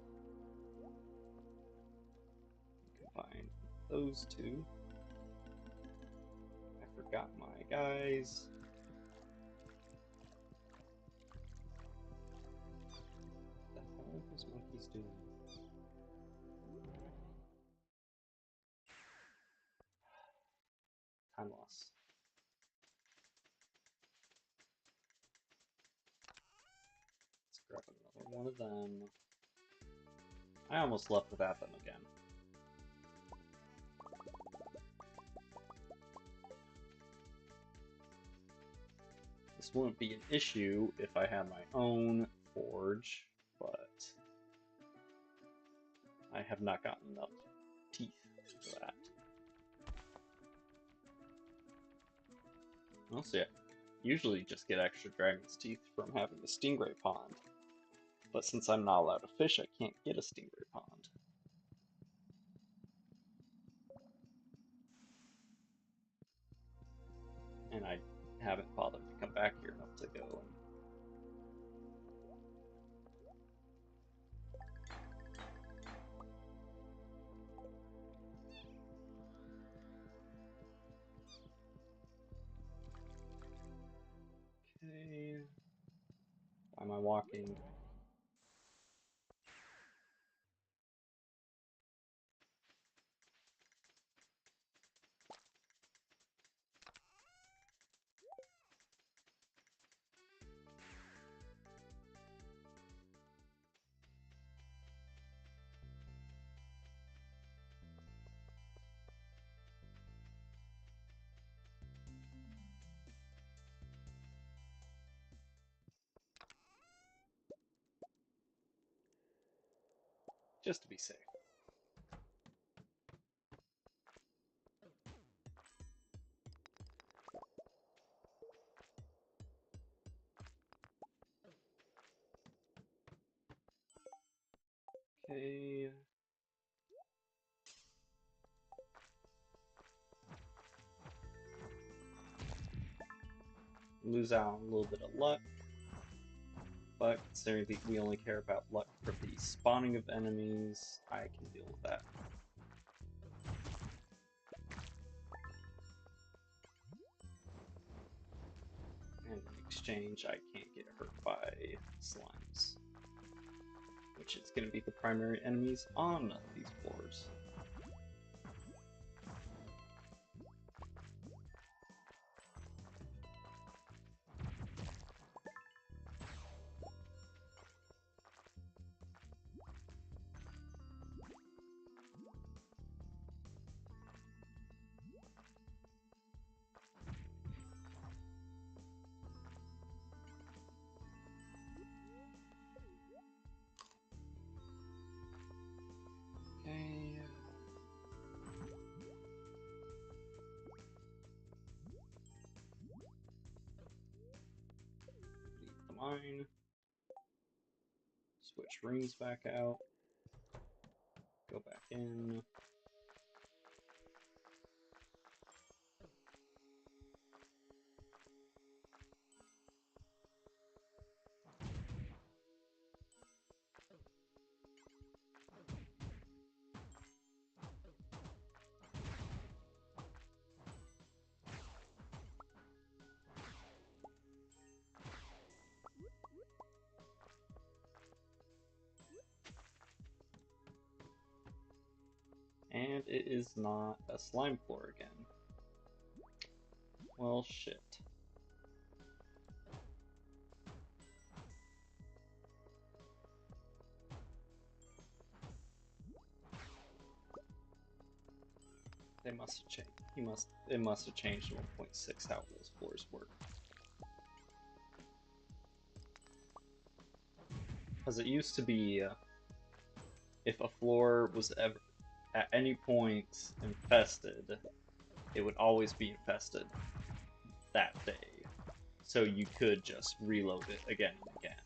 S1: Combine those two. I forgot my guys. What the hell are those monkeys doing? Time loss. Let's grab another one of them. I almost left without them again. This wouldn't be an issue if I had my own forge, but I have not gotten enough teeth for that. Also, yeah, usually just get extra dragon's teeth from having a stingray pond, but since I'm not allowed to fish, I can't get a stingray pond. And I haven't bothered to come back here enough to go and okay. Why am I walking? Just to be safe. Okay. Lose out on a little bit of luck, but considering that we only care about luck for the spawning of enemies, I can deal with that. And in exchange, I can't get hurt by slimes, which is going to be the primary enemies on these floors. Okay. Leave the mine. Switch rings back out. Go back in. And it is not a slime floor again. Well, shit. They must have changed. It must have changed to 1.6 how those floors work. Because it used to be, if a floor was ever, at any point infested, it would always be infested that day. So you could just reload it again and again.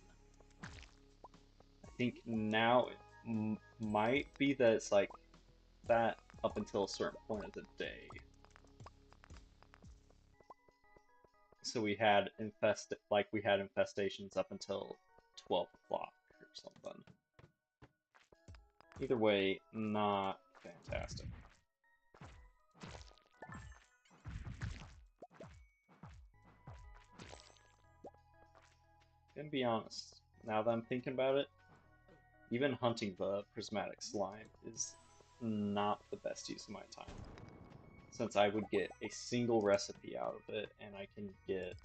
S1: I think now it might be that it's like that up until a certain point of the day. So we had infestations up until 12 o'clock or something. Either way, not fantastic. And be honest, now that I'm thinking about it, even hunting the prismatic slime is not the best use of my time. Since I would get a single recipe out of it, and I can get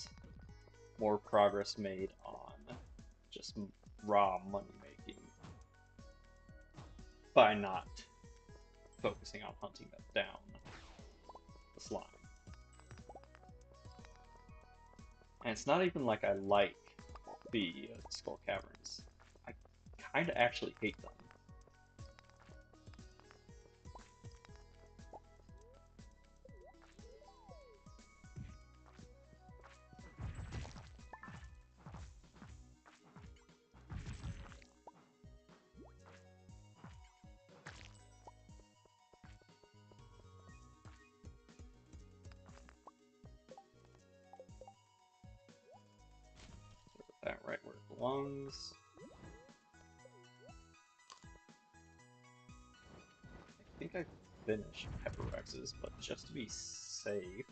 S1: more progress made on just raw money making by not focusing on hunting them down, the slime. And it's not even like I like the skull caverns. I kind of actually hate them. Put that right where it belongs. I think I finished Pepper Rexes, but just to be safe.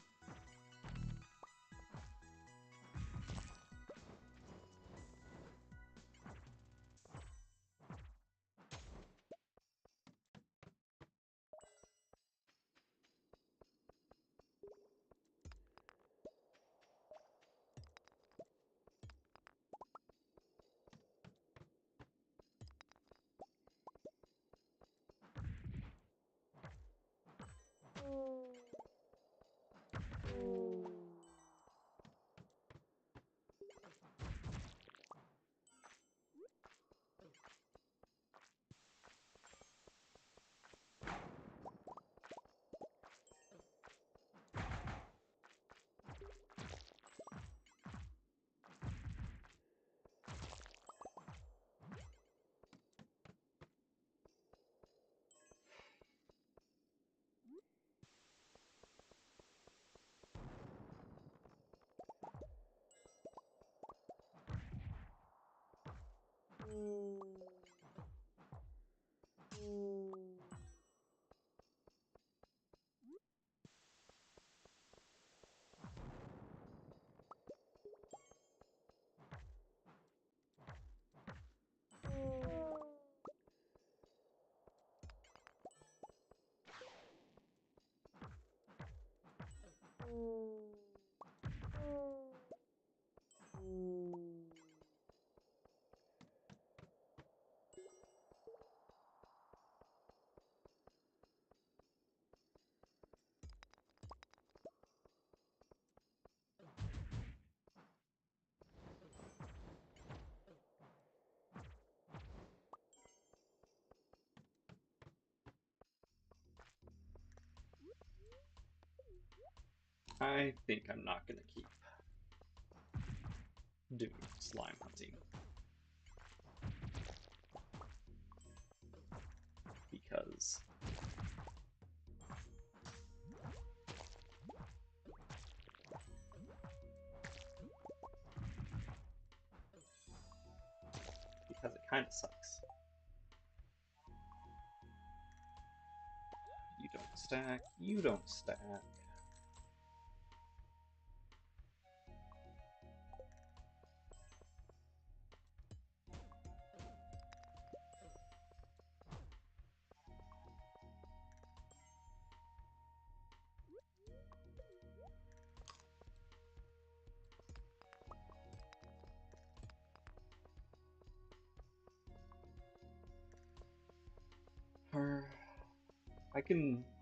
S1: I think I'm not going to keep doing slime hunting. Because it kind of sucks. You don't stack, you don't stack.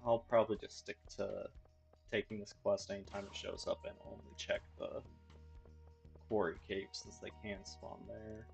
S1: I'll probably just stick to taking this quest anytime it shows up and only check the quarry cave since they can spawn there.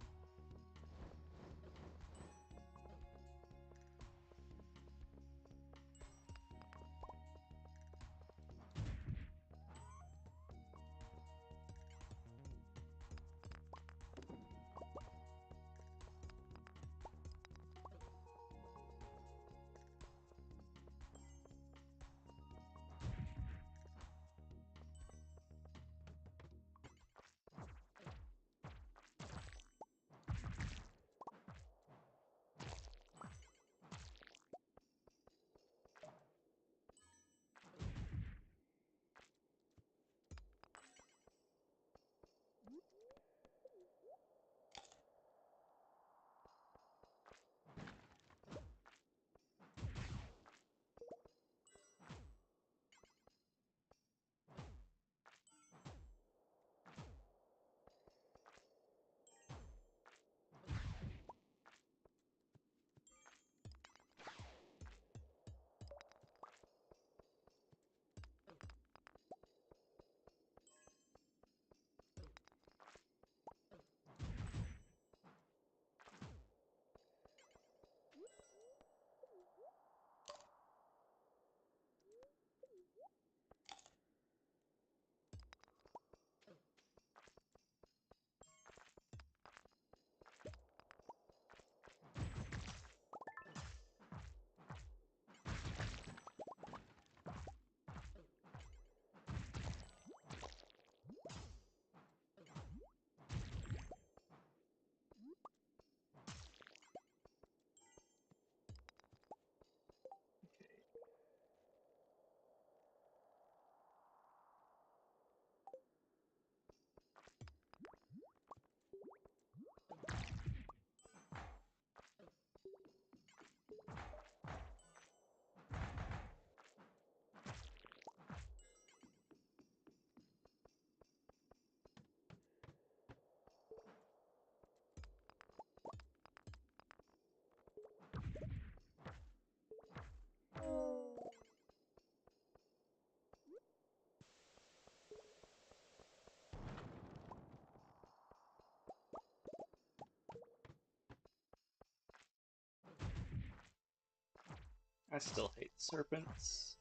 S1: I still hate serpents.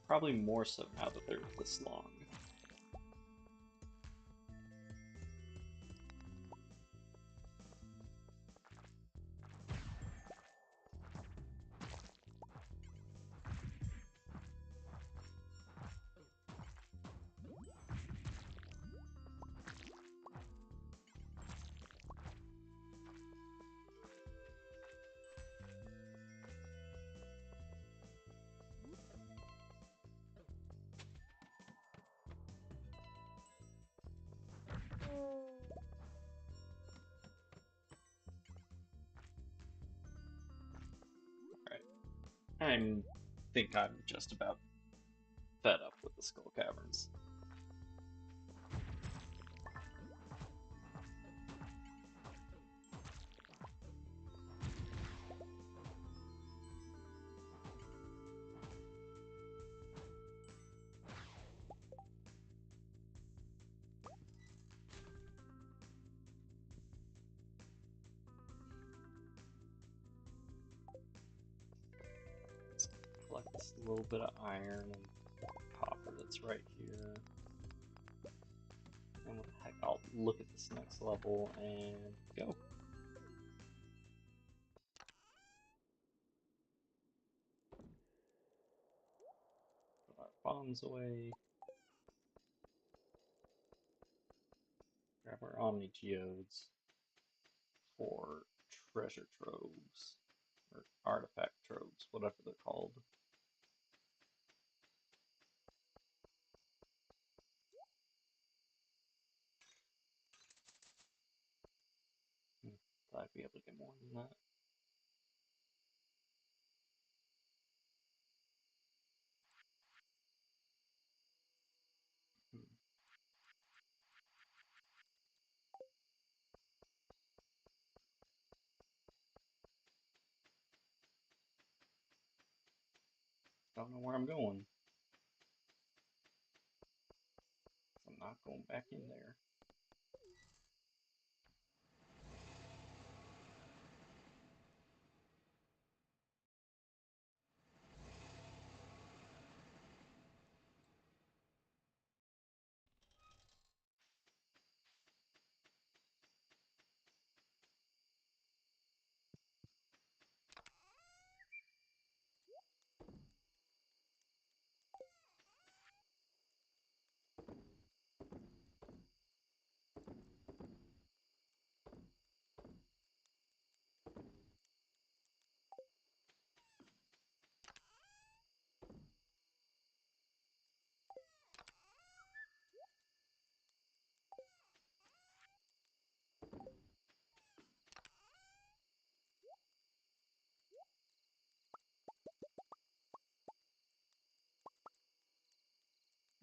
S1: Probably more so now that they're this long. I think I'm just about fed up with the skull caverns. Let's collect this little bit of iron and copper that's right here. And what the heck, I'll look at this next level and go. Put our bombs away. Grab our Omni Geodes for treasure troves, or artifact troves, whatever they're called. Thought I'd be able to get more than that. Don't know where I'm going. I'm not going back in there.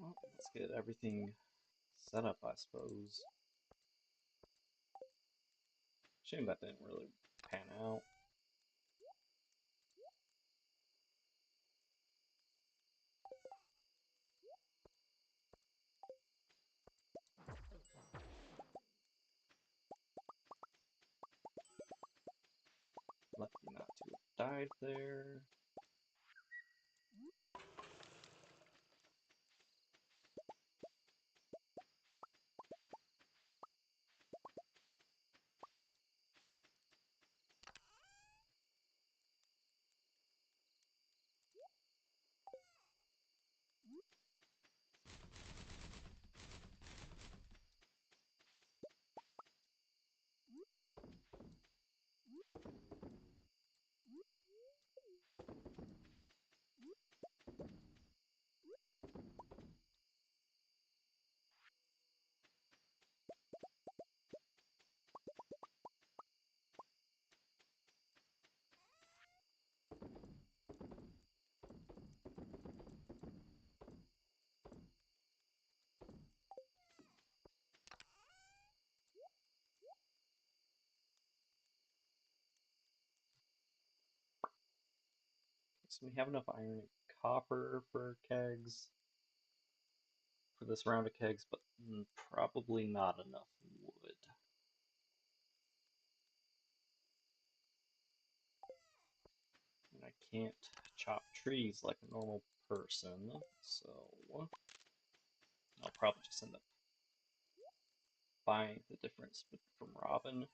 S1: Well, let's get everything set up, I suppose. Shame that didn't really pan out. Lucky not to have died there. So we have enough iron and copper for kegs. For this round of kegs, but probably not enough wood. And I can't chop trees like a normal person, so I'll probably just end up buying the difference from Robin.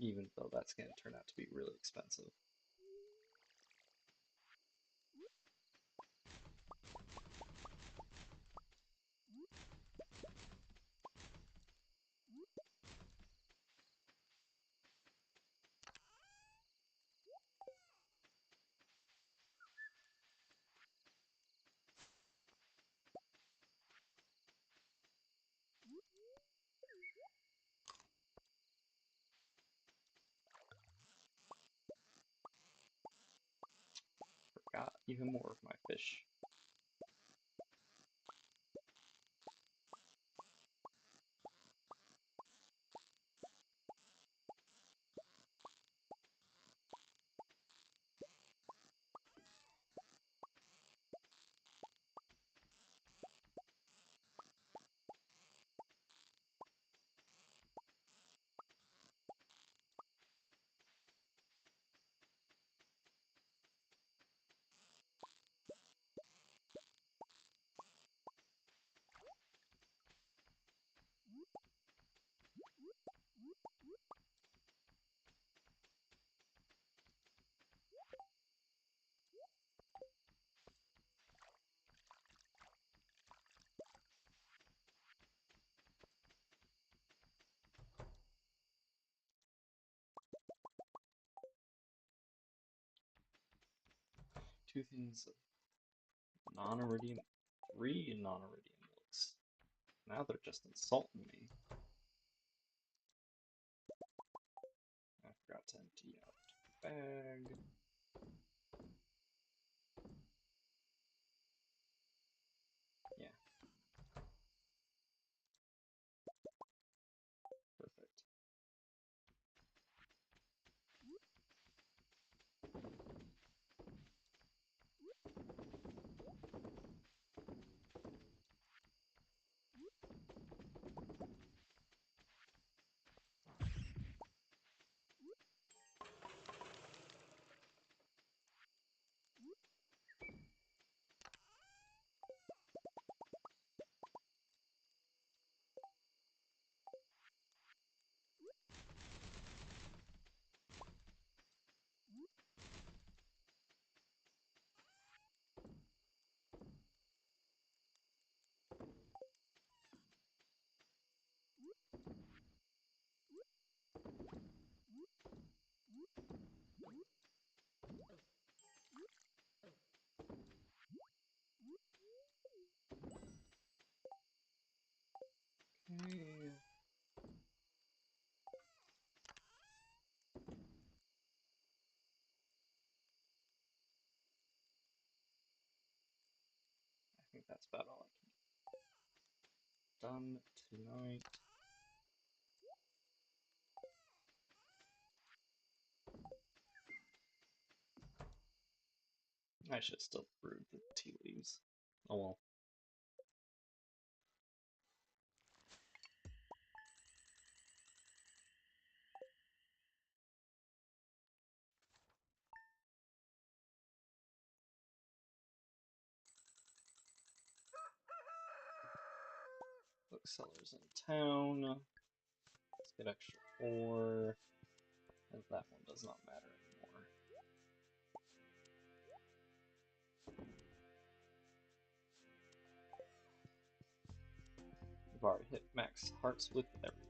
S1: Even though that's going to turn out to be really expensive. Forgot even more of my fish. Two things of non-iridium, 3 non-iridium looks. Now they're just insulting me. I forgot to empty out the bag. Yeah. Perfect. Okay. I think that's about all I can done tonight. I should still brew the tea leaves. Oh well. Bookseller's in town. Let's get extra 4. And that one does not matter anymore. We've already hit max hearts with everyone.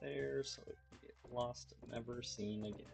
S1: there so it can get lost and never seen again.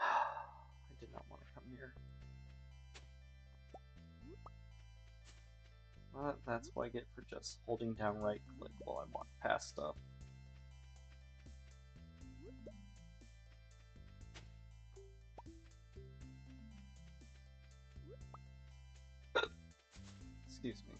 S1: I did not want to come here. But that's what I get for just holding down right click while I walk past stuff. Excuse me.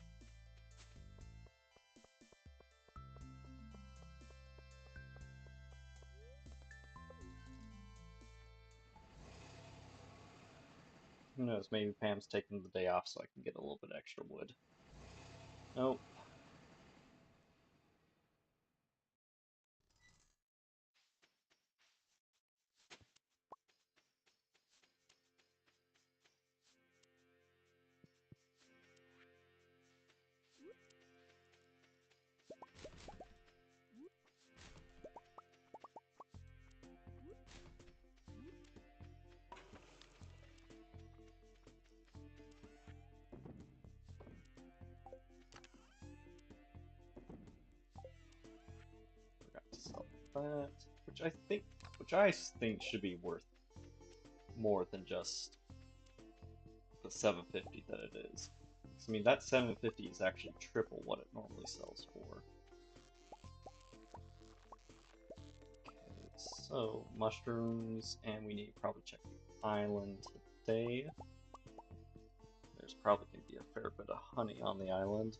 S1: Who knows, maybe Pam's taking the day off so I can get a little bit extra wood. Nope. Forgot to sell that, which I think should be worth more than just the 750 that it is. I mean, that 750 is actually triple what it normally sells for. Okay, so mushrooms, and we need to probably check the island today. There's probably going to be a fair bit of honey on the island.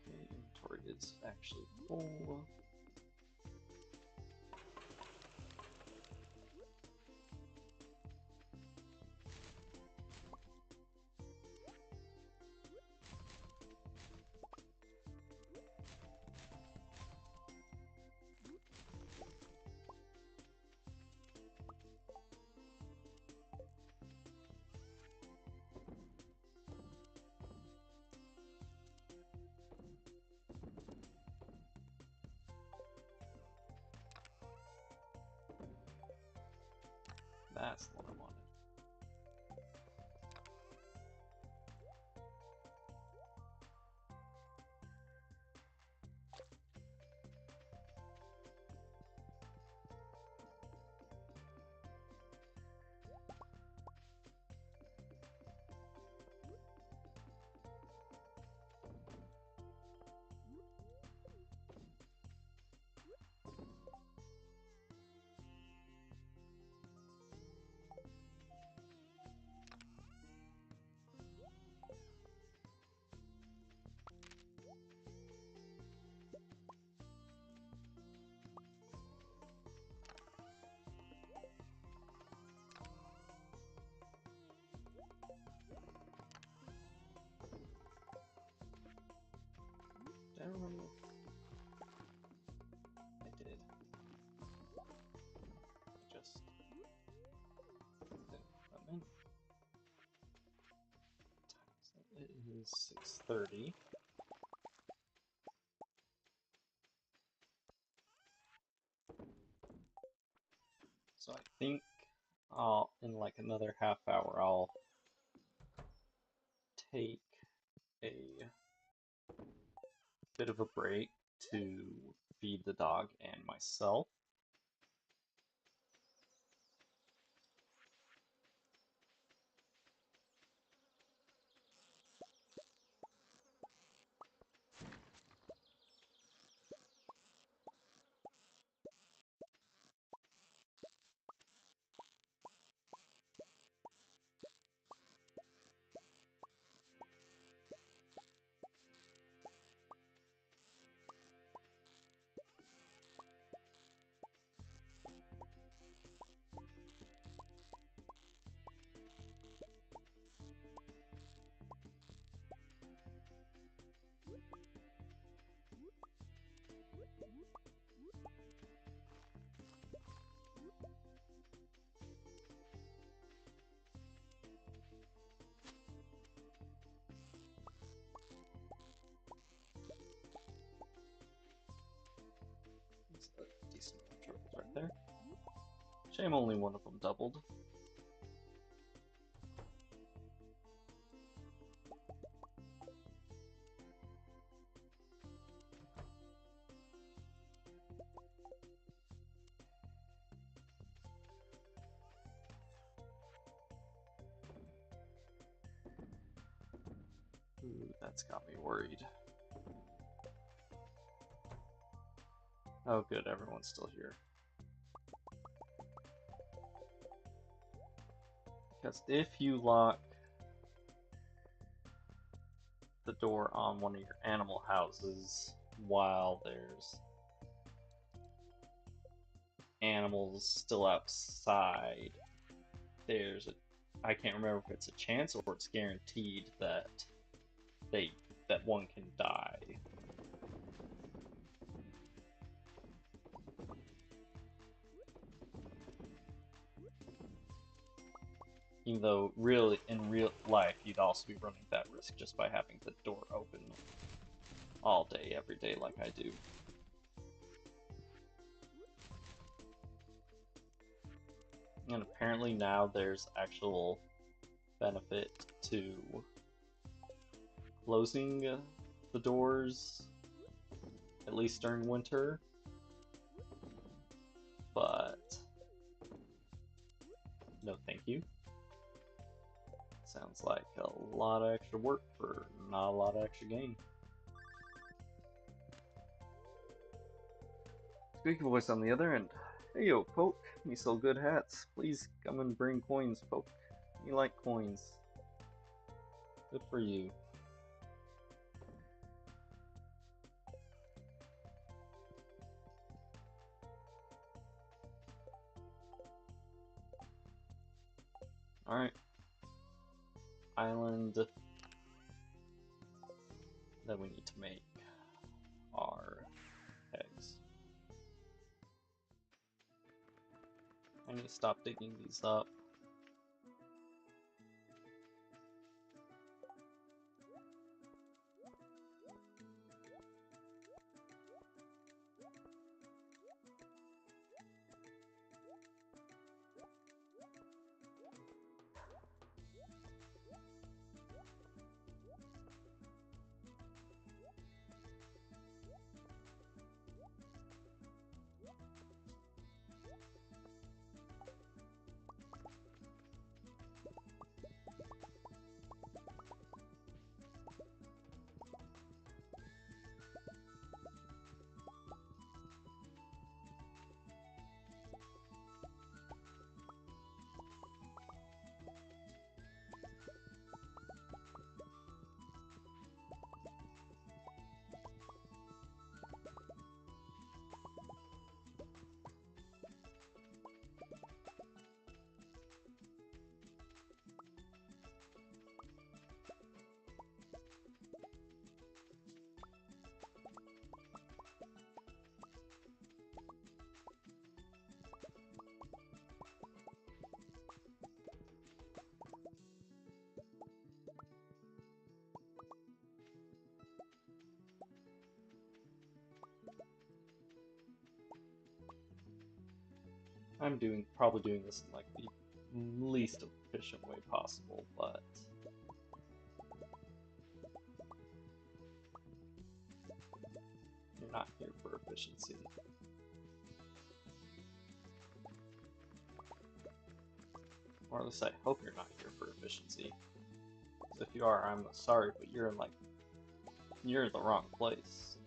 S1: Inventory is actually full. That's what I wanted. I don't remember. I did. Just didn't come in. So it is 6:30. So I think in like another half hour, I'll take a bit of a break to feed the dog and myself. That's a decent amount of turtles right there. Shame only one of them doubled. Ooh, that's got me worried. Oh good, everyone's still here. Because if you lock the door on one of your animal houses while there's animals still outside, I can't remember if it's a chance or it's guaranteed that one can die. Even though really in real life you'd also be running that risk just by having the door open all day, every day like I do. And apparently now there's actual benefit to closing the doors, at least during winter, but no thank you. Sounds like a lot of extra work for not a lot of extra gain. Squeaky voice on the other end. Hey yo, Poke, you sell good hats. Please come and bring coins, Poke. You like coins. Good for you. Alright. Island that we need to make our eggs. I need to stop digging these up. I'm probably doing this in like the least efficient way possible, but you're not here for efficiency. Or at least I hope you're not here for efficiency. If you are, I'm sorry, but you're in the wrong place.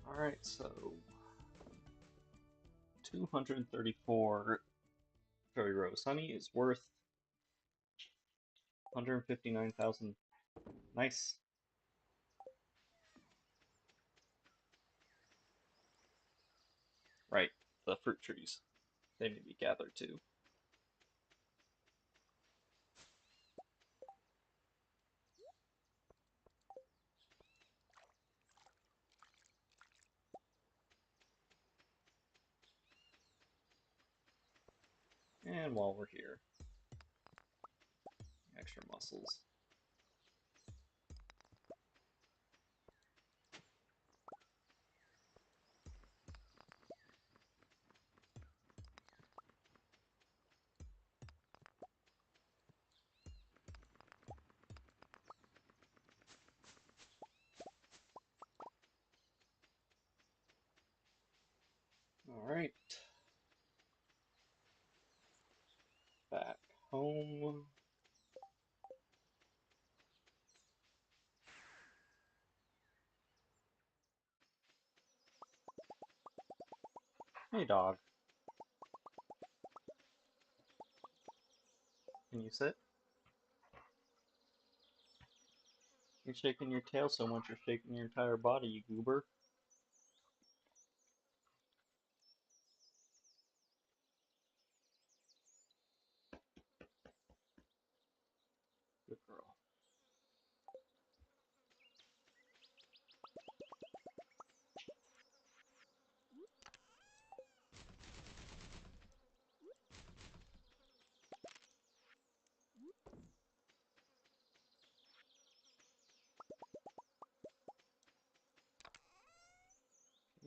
S1: Alright, so 234 Fairy Rose honey is worth 159,000. Nice. Right, the fruit trees. They need to be gathered too. And while we're here, extra mussels. Alright. Back home. Hey dog. Can you sit? You're shaking your tail so much you're shaking your entire body, you goober. Good girl.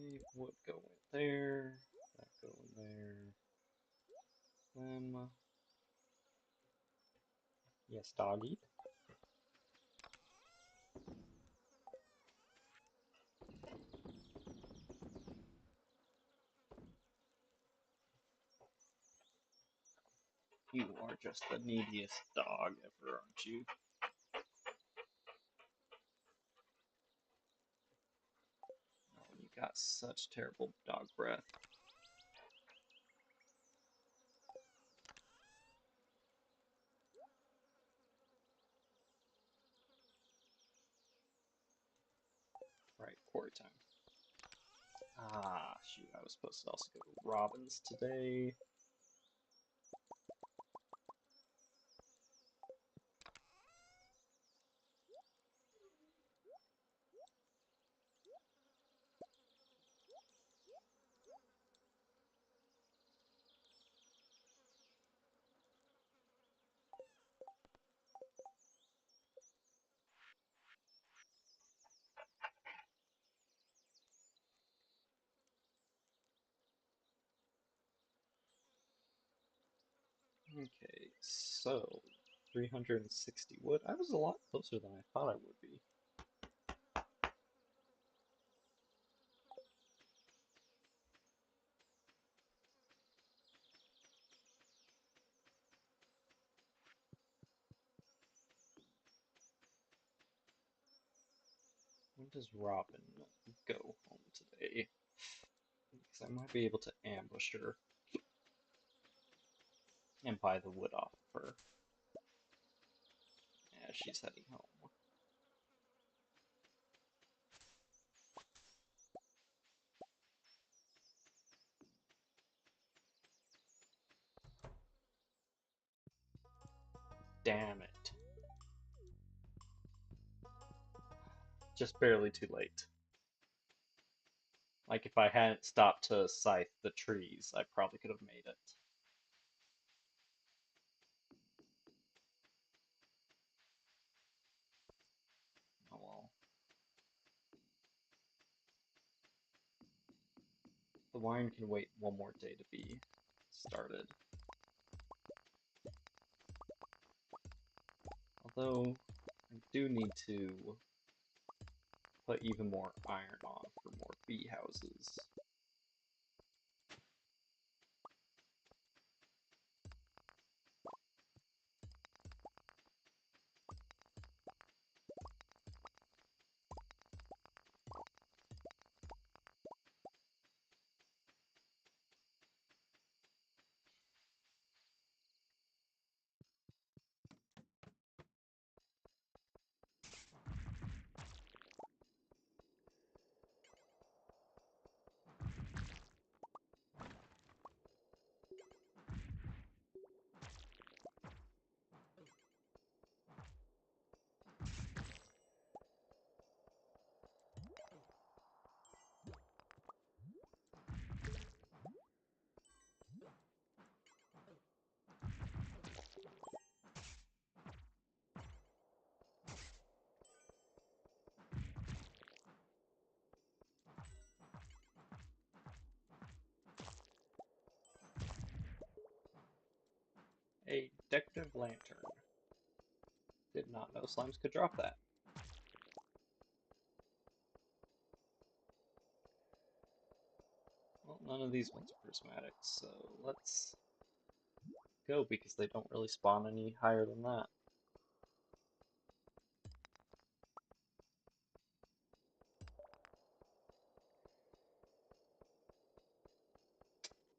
S1: Okay, wood go in there. That go in there. Yes, doggy. You are just the neediest dog ever, aren't you? Oh, you got such terrible dog breath. Right, quarry time. Ah, shoot, I was supposed to also go to Robin's today. Okay, so 360 wood. I was a lot closer than I thought I would be. When does Robin go home today? Because I might be able to ambush her and buy the wood off of her as she's heading home. just barely too late. Like if I hadn't stopped to scythe the trees, I probably could have made it. Oh well. The wine can wait one more day to be started. Although, I do need to put even more iron on for more bee houses. A decorative lantern. Did not know slimes could drop that. Well, none of these ones are prismatic, so let's go because they don't really spawn any higher than that.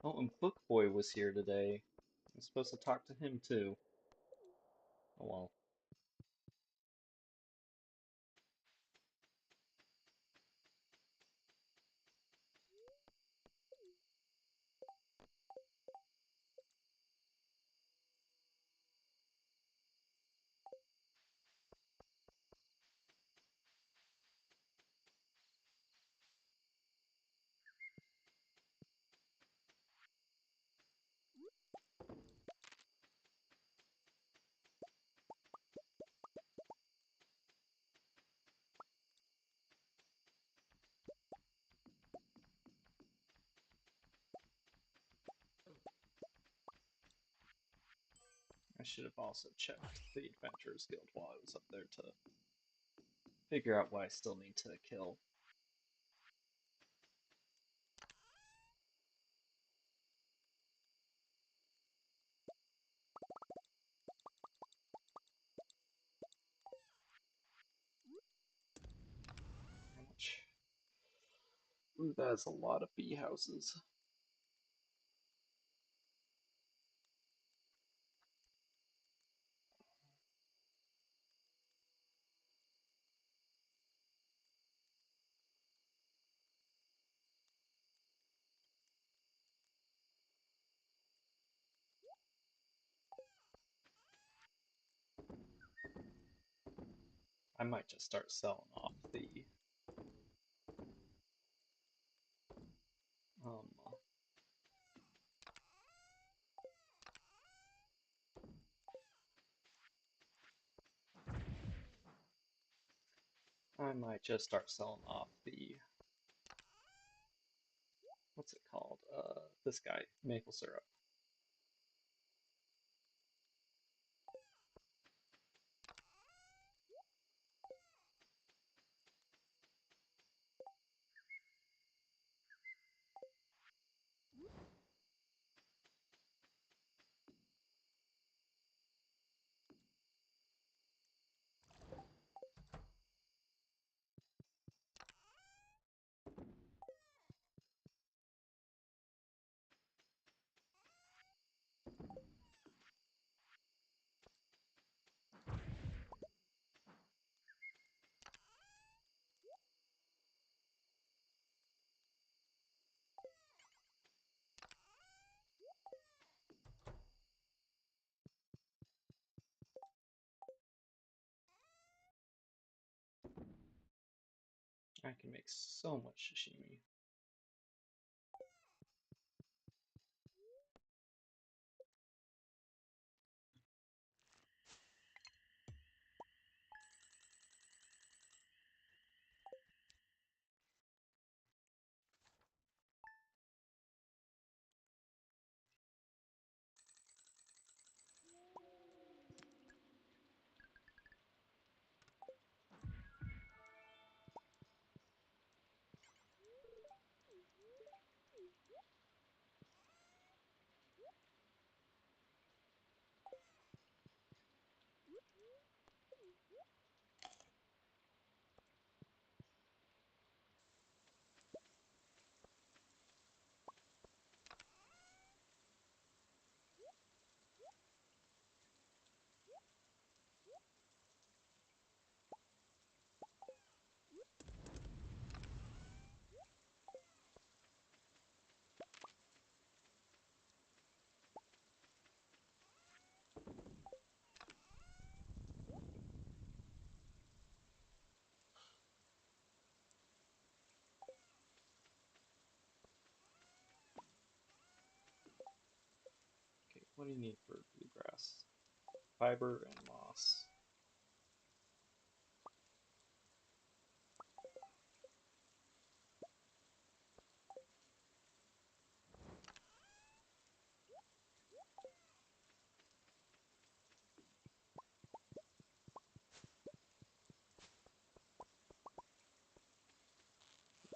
S1: Oh, and Book Boy was here today. I'm supposed to talk to him too. Oh well. I should have also checked the Adventurers Guild while I was up there to figure out what I still need to kill. How much? Ooh, that is a lot of bee houses. I might just start selling off the um I might just start selling off the what's it called? This guy, maple syrup. I can make so much sashimi. Okay, what do you need for bluegrass? Fiber and moss.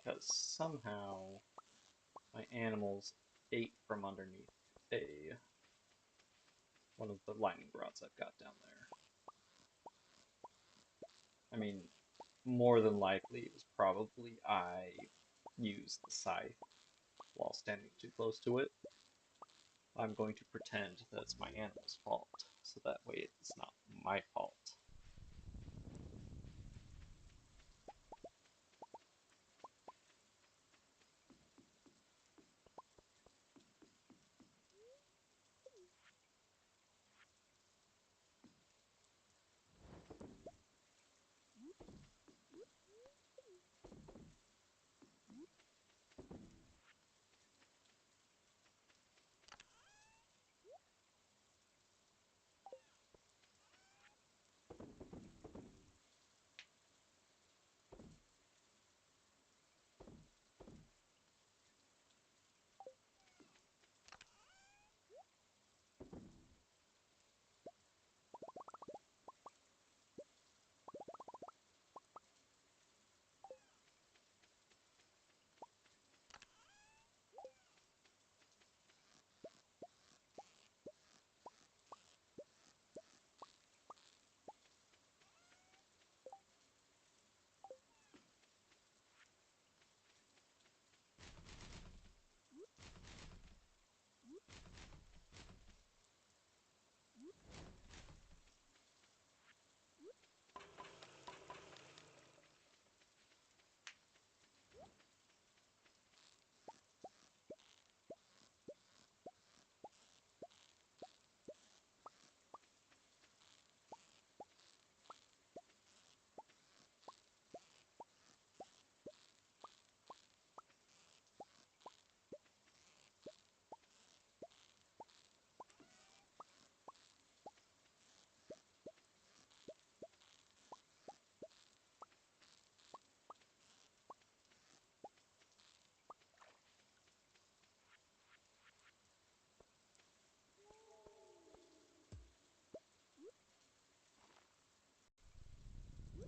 S1: Because somehow my animals ate from underneath a one of the lightning rods I've got down there. I mean, more than likely it was probably I used the scythe while standing too close to it. I'm going to pretend that it's my animal's fault, so that way it's not my fault.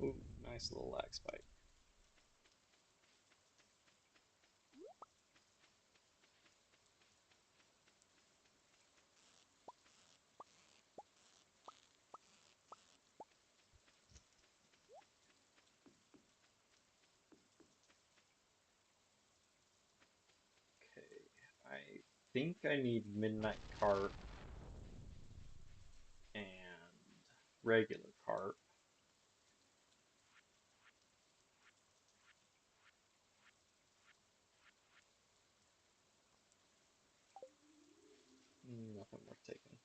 S1: Ooh, nice little lag spike. Okay, I think I need midnight carp and regular carp. Nothing worth taking.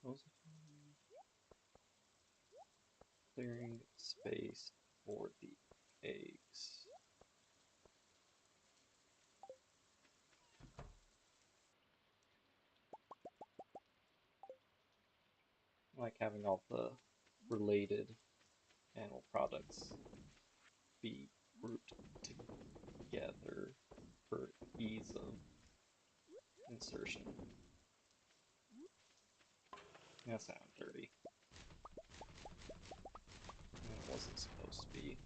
S1: Also clearing space for the eggs. I like having all the related animal products be grouped together for ease of insertion. That sounds dirty. And it wasn't supposed to be.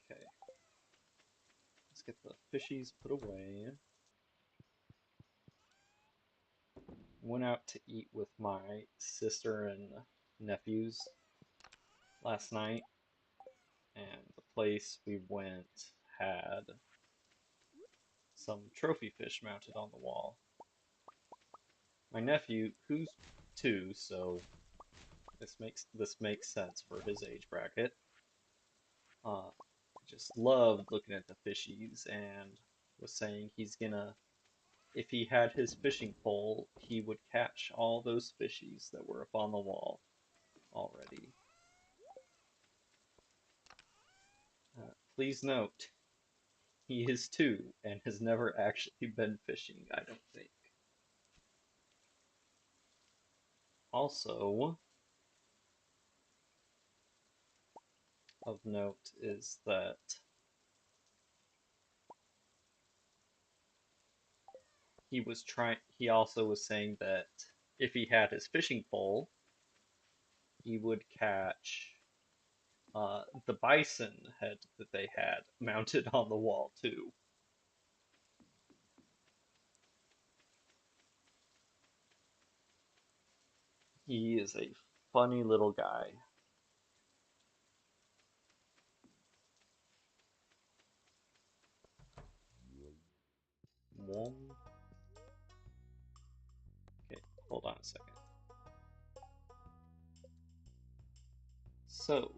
S1: Okay, let's get the fishies put away. Went out to eat with my sister and nephews last night, and the place we went had some trophy fish mounted on the wall. My nephew, who's 2, so this makes sense for his age bracket, uh, just loved looking at the fishies and was saying he's gonna, if he had his fishing pole, he would catch all those fishies that were up on the wall already. Please note, he is 2 and has never actually been fishing, I don't think. Also, of note is that he also was saying that if he had his fishing pole, he would catch the bison head that they had mounted on the wall too. He is a funny little guy. One. Okay, hold on a second. So,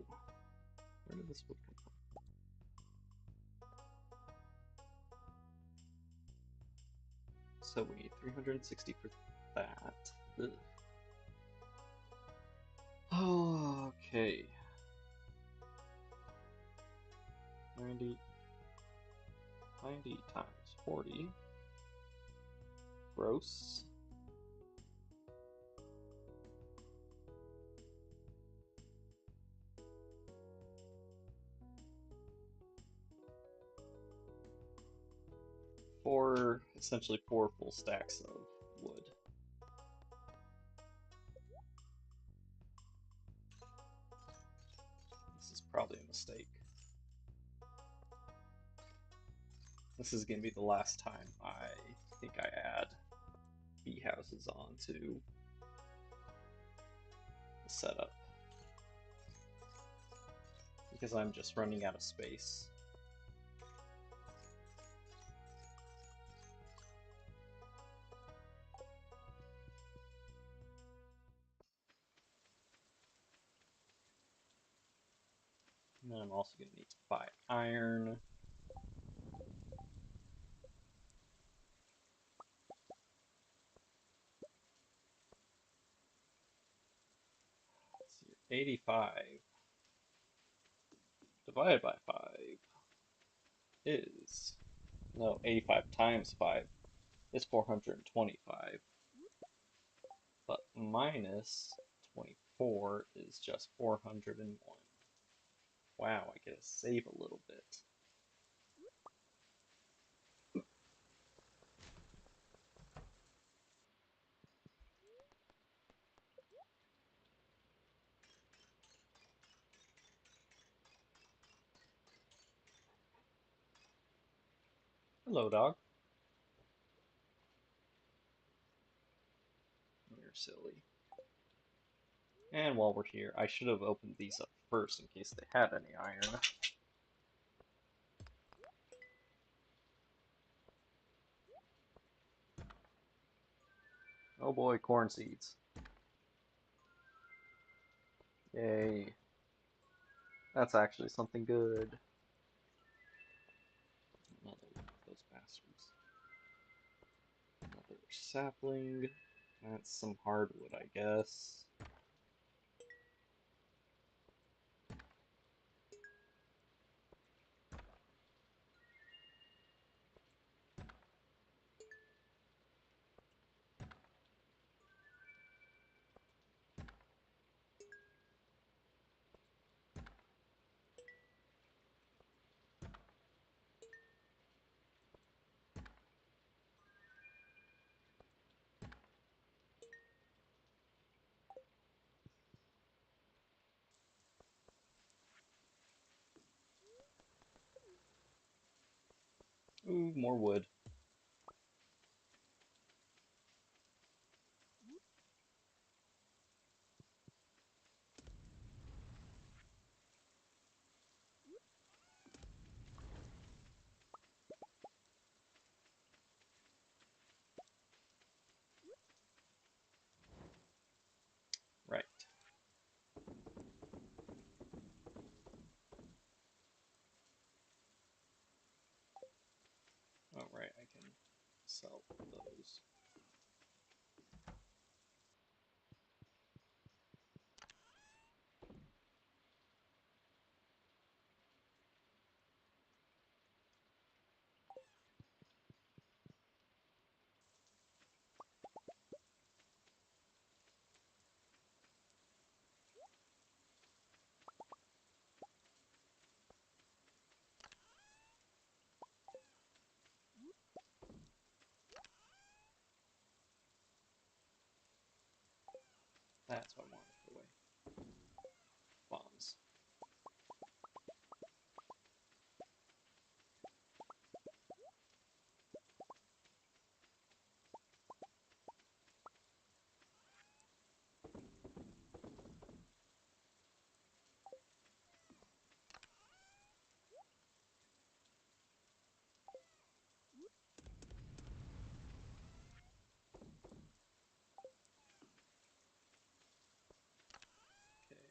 S1: where did this wood come from? So we need 360 for that. Ugh. Oh, okay. 90, 90 times 40. Gross. Essentially 4 full stacks of wood. This is probably a mistake. This is going to be the last time I think I add bee houses onto the setup. Because I'm just running out of space. And then I'm also going to need to buy iron. Let's see, 85 divided by 5 is, no, 85 times 5 is 425. But minus 24 is just 401. Wow, I get to save a little bit. Hello, dog. You're silly. And while we're here, I should have opened these up first in case they had any iron. Oh boy, corn seeds. Yay. That's actually something good. Another one of those bastards. Another sapling. That's some hardwood, I guess. Ooh, more wood. Right. Oh, right, I can sell those. That's what I wanted to put away. Bombs. Okay.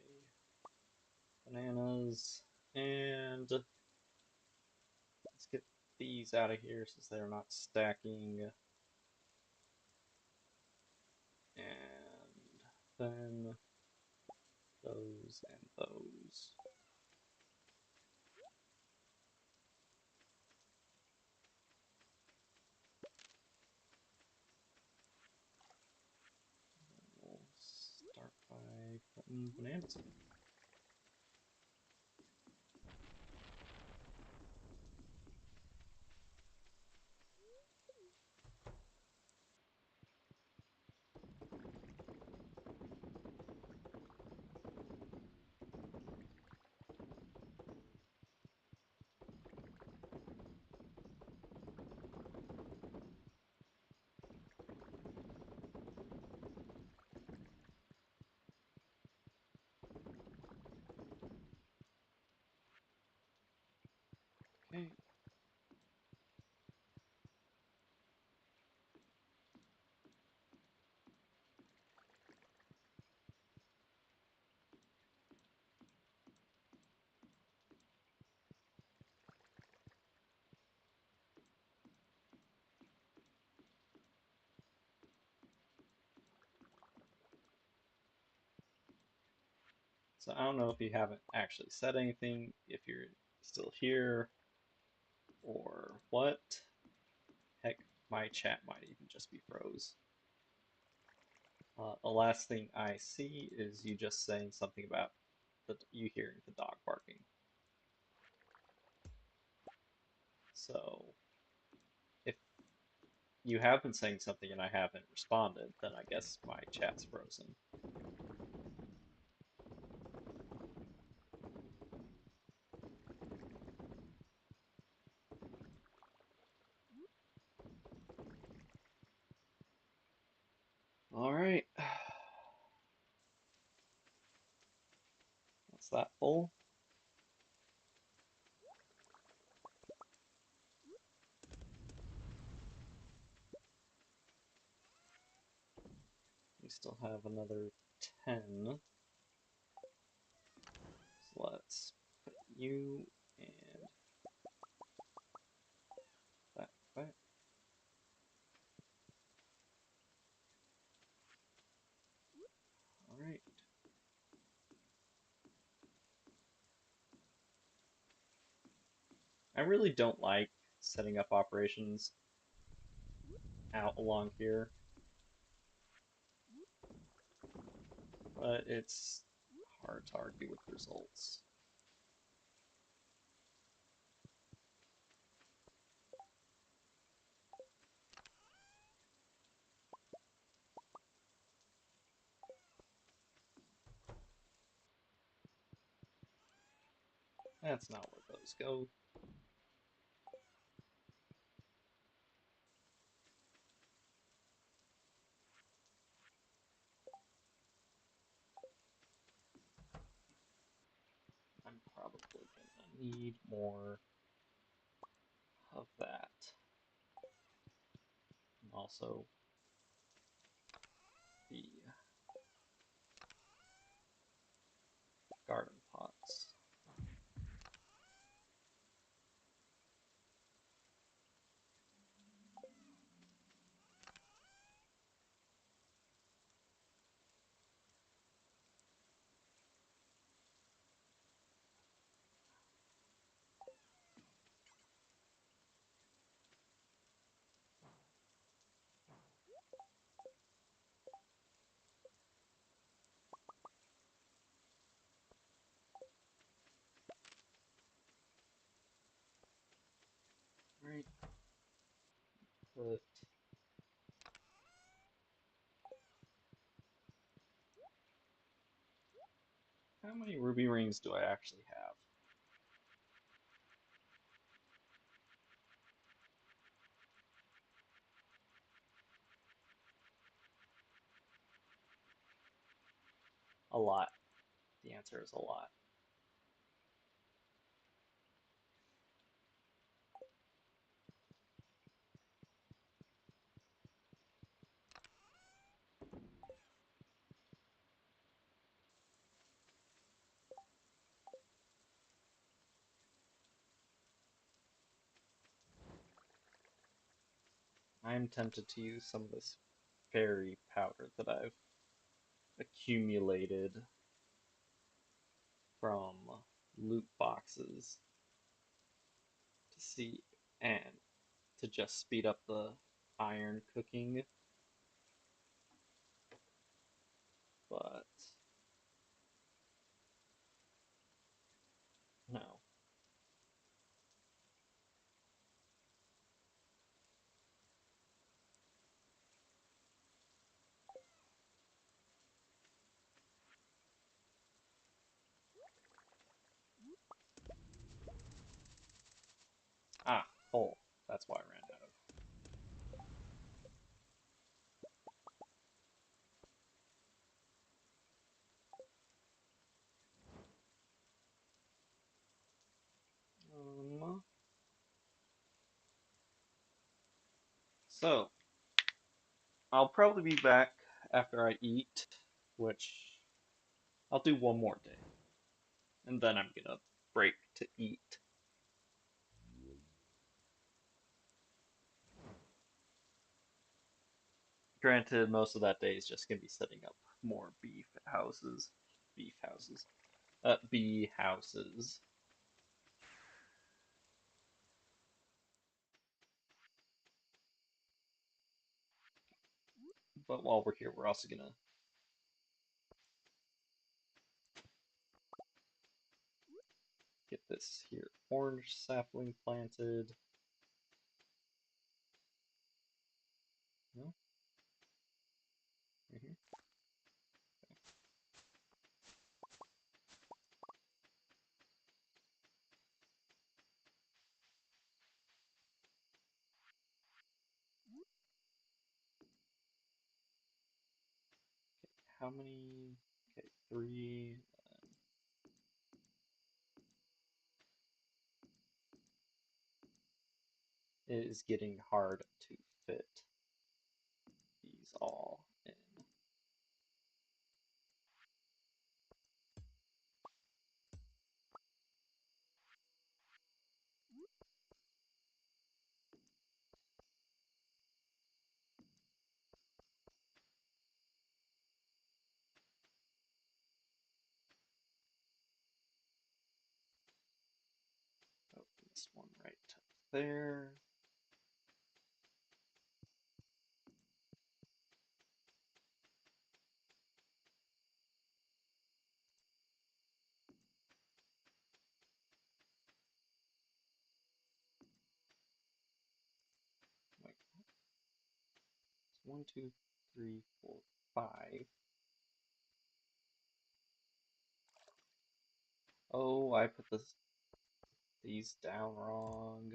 S1: Bananas. And let's get these out of here since they're not stacking. And then those and those. We'll start by putting bananas in. Okay. So I don't know if you haven't actually said anything, if you're still here, or what. Heck, my chat might even just be froze. The last thing I see is you just saying something about you hearing the dog barking. So if you have been saying something and I haven't responded, then I guess my chat's frozen. Is that full? We still have another 10. So let's put you and that back. Alright. I really don't like setting up operations out along here, but it's hard to argue with results. That's not where those go. I'm probably gonna need more of that. And also the garden pots. Right. Put how many ruby rings do I actually have? A lot. The answer is a lot. I'm tempted to use some of this fairy powder that I've accumulated from loot boxes to see and to just speed up the iron cooking, but no. Ah, coal. That's why I ran out of. So, I'll probably be back after I eat, which I'll do one more day. And then I'm gonna break to eat. Granted, most of that day is just gonna be setting up more beef houses. Beef houses. Bee houses. But while we're here, we're also gonna get this here orange sapling planted. No? Right here? How many? Okay, 3. It is getting hard to fit these all in. Open this one right there. Wait, it's 1, 2, 3, 4, 5. Oh, I put these down wrong.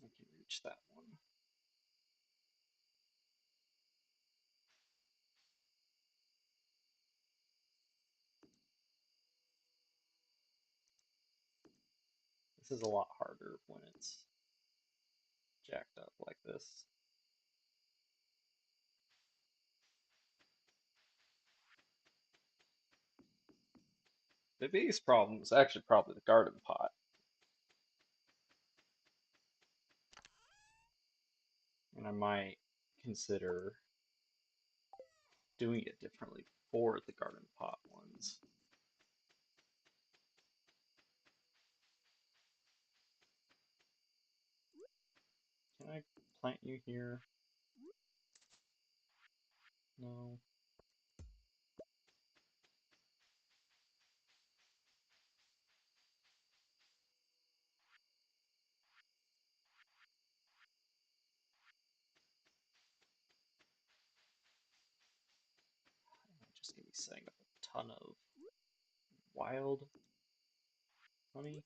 S1: I can reach that one. This is a lot harder when it's jacked up like this. The biggest problem is actually probably the garden pot. And I might consider doing it differently for the garden pot ones. Can I plant you here? No. I'm just gonna be setting up a ton of wild honey.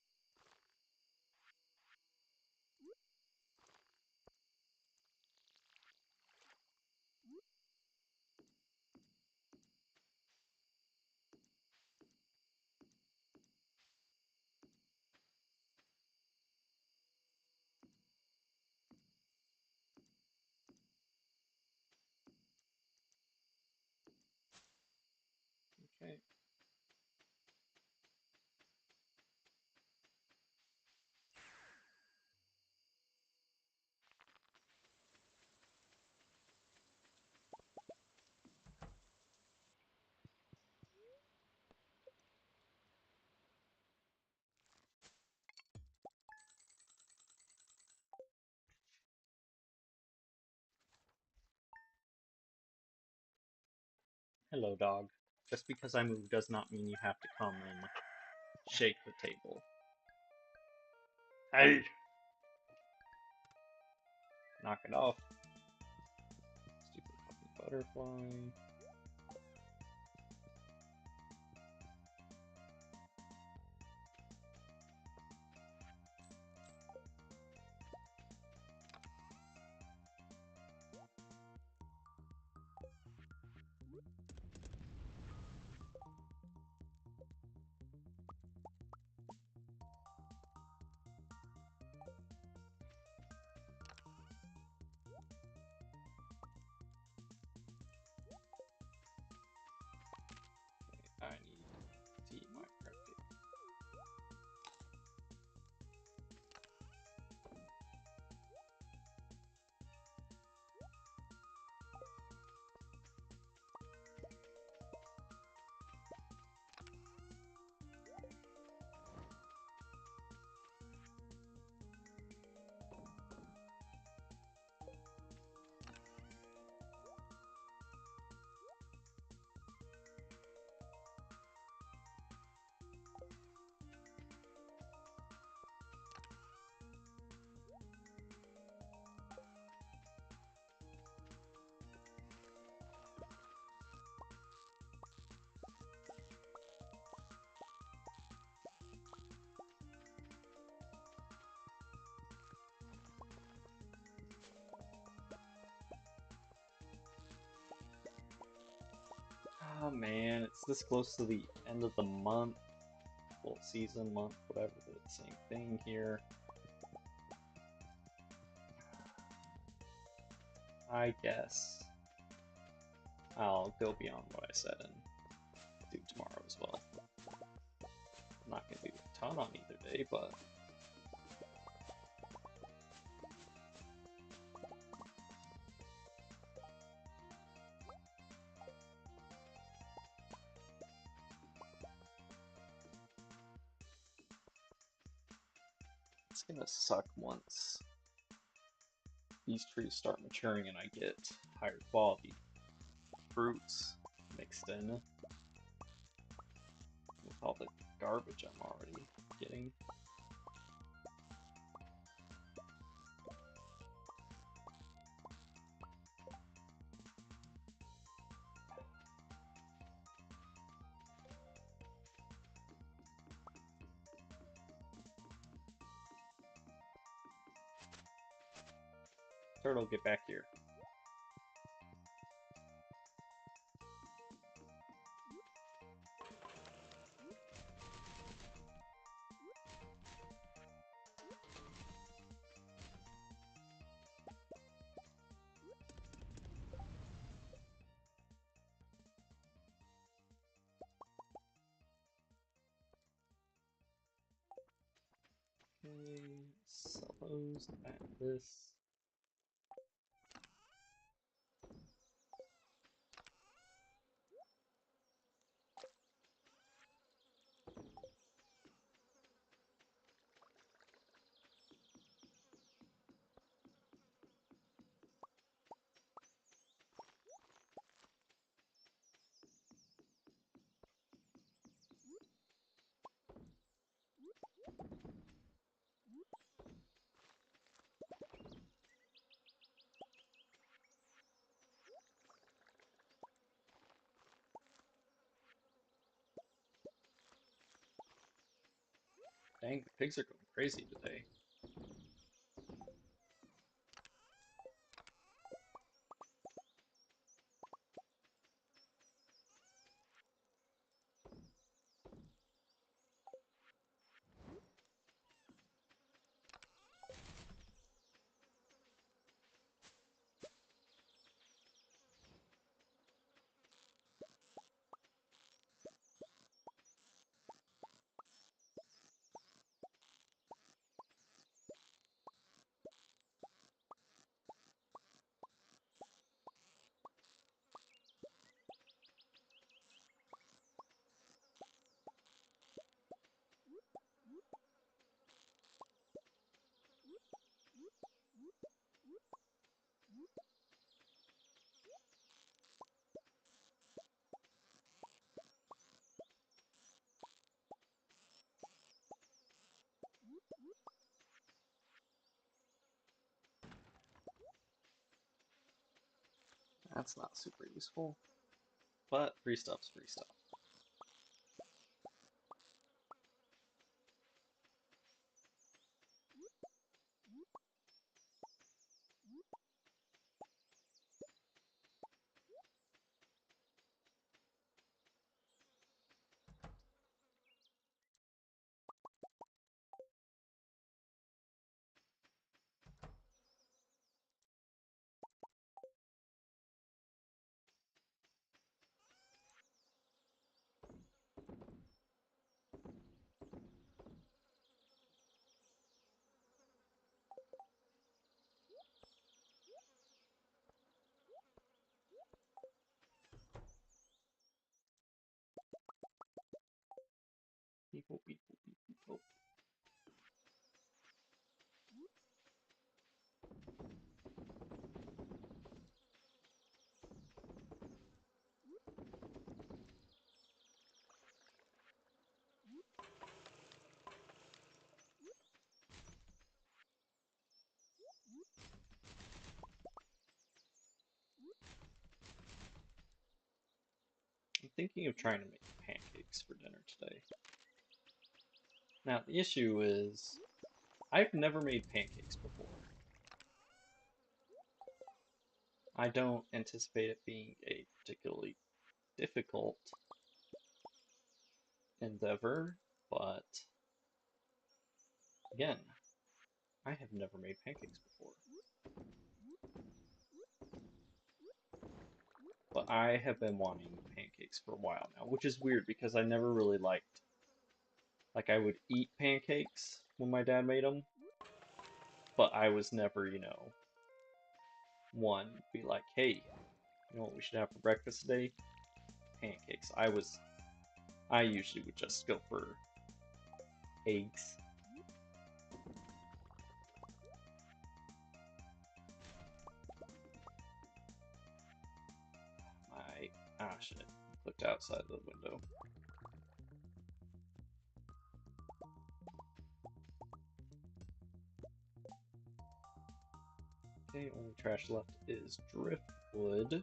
S1: Okay. Hello, dog. Just because I move does not mean you have to come and shake the table. Hey! Knock it off. Stupid fucking butterfly. man, it's this close to the end of the month. Well, season, month, whatever, they're the same thing here. I guess I'll go beyond what I said and do tomorrow as well. I'm not gonna do a ton on either day, but it's gonna suck once these trees start maturing and I get higher quality fruits mixed in with all the garbage I'm already getting. Turtle, get back here. Okay, sell those, back this. Dang, the pigs are going crazy today. That's not super useful, but free stuff's free stuff. People, people, people. I'm thinking of trying to make pancakes for dinner today. Now, the issue is, I've never made pancakes before. I don't anticipate it being a particularly difficult endeavor, but again, I have never made pancakes before. But I have been wanting pancakes for a while now, which is weird because I never really liked, like I would eat pancakes when my dad made them, but I was never, one, be like, hey, you know what we should have for breakfast today? Pancakes. I usually would just go for eggs. Shit, clicked outside the window. Okay, only trash left is driftwood.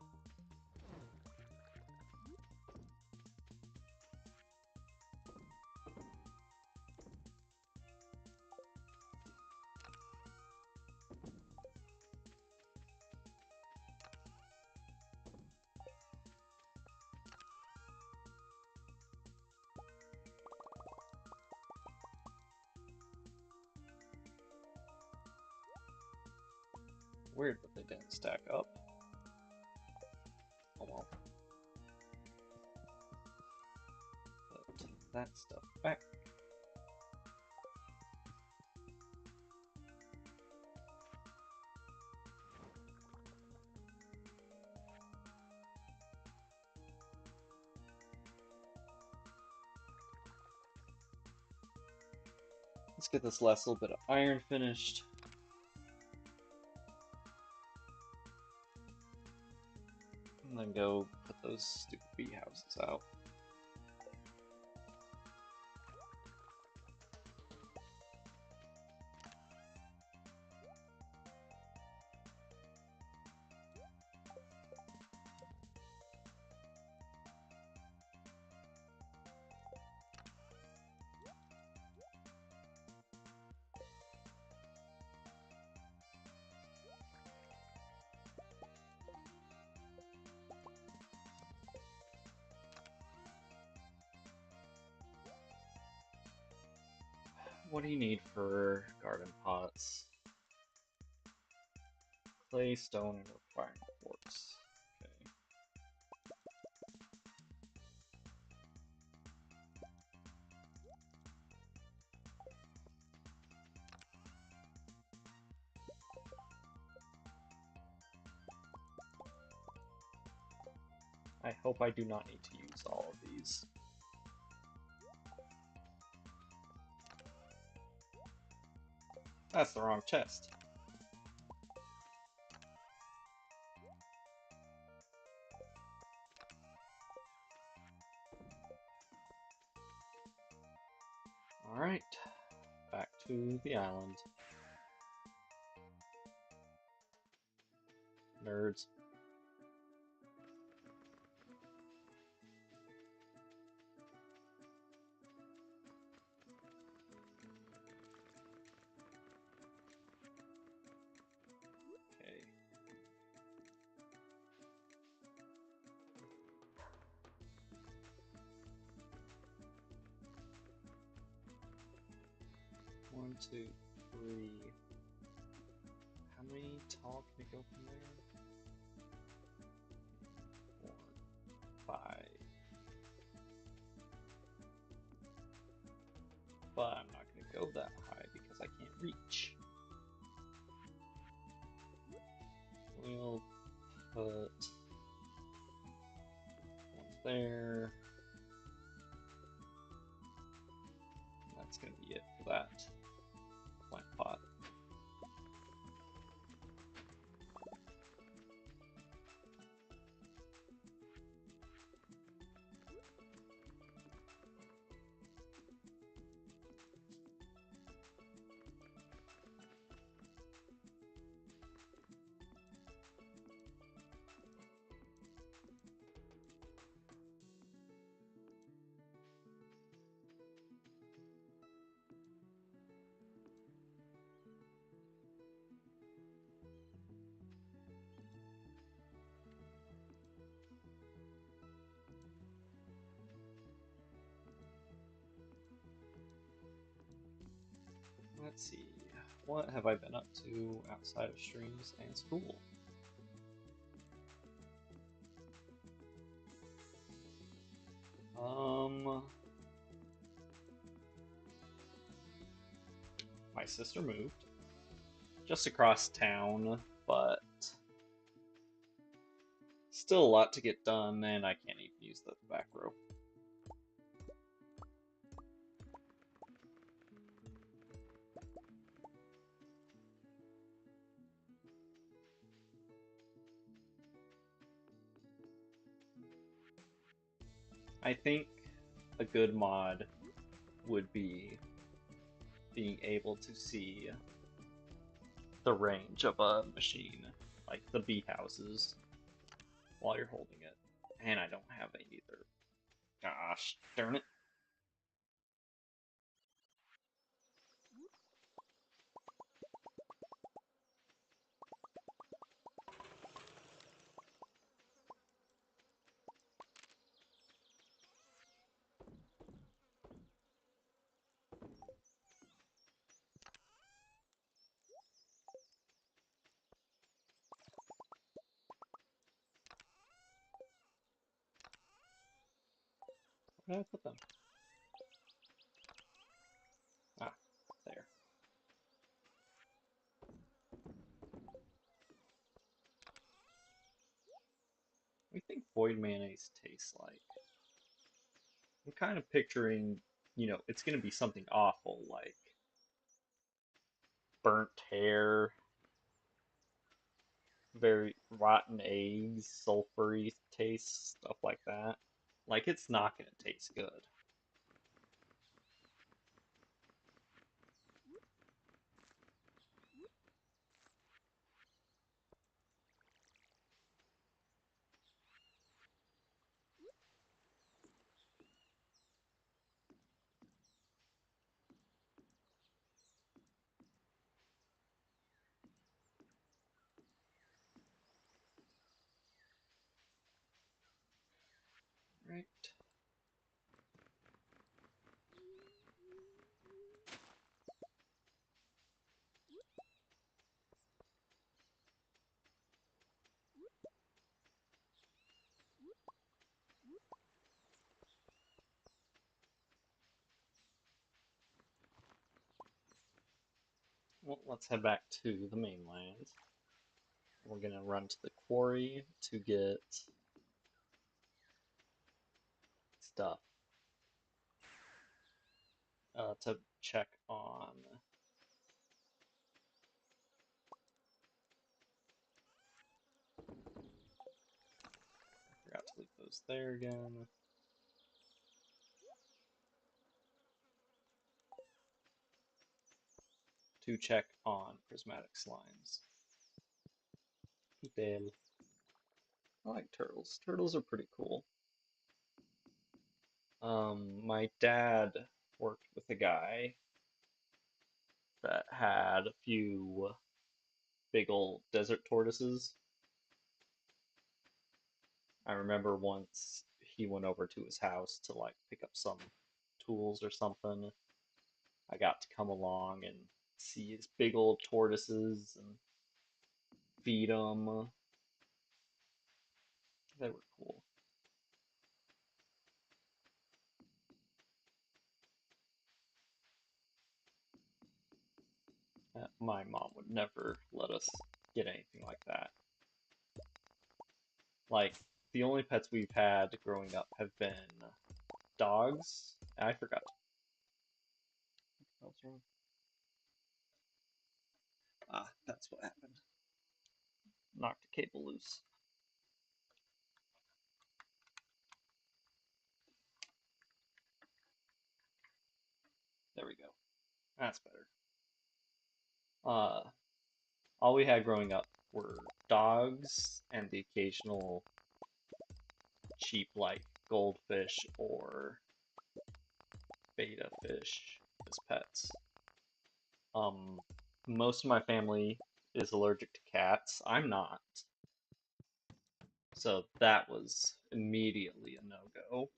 S1: Weird that they didn't stack up. Oh well. Put that stuff back. Let's get this last little bit of iron finished. And then go put those stupid bee houses out. What do you need for garden pots? Clay, stone, and refined quartz. Okay. I hope I do not need to use all of these. That's the wrong chest. Alright, back to the island. Nerds. Okay. One, two, three. How many tall can it go from there? 4, 5. But I'm not going to go that high because I can't reach. We'll put one there. That's going to be it for that plant pot. Let's see. What have I been up to outside of streams and school? My sister moved just across town, but still a lot to get done, and I can't even use the back row. I think a good mod would be being able to see the range of a machine, like the bee houses, while you're holding it. And I don't have any either. Gosh darn it. Where did I put them? Ah, there. What do you think void mayonnaise tastes like? I'm kind of picturing, it's going to be something awful like burnt hair, very rotten eggs, sulfury taste, stuff like that. Like, it's not going to taste good. Right. Well, let's head back to the mainland. We're going to run to the quarry to get stuff. To check on forgot to leave those there again. To check on prismatic slimes. Damn. I like turtles. Turtles are pretty cool. My dad worked with a guy that had a few big old desert tortoises. I remember once he went over to his house to like pick up some tools or something. I got to come along and see his big old tortoises and feed them. They were cool. My mom would never let us get anything like that. Like, the only pets we've had growing up have been dogs. I forgot. What wrong? Ah, that's what happened. Knocked a cable loose. There we go. That's better. Uh, all we had growing up were dogs and the occasional cheap, like goldfish or betta fish as pets. Um, most of my family is allergic to cats. I'm not. So that was immediately a no-go.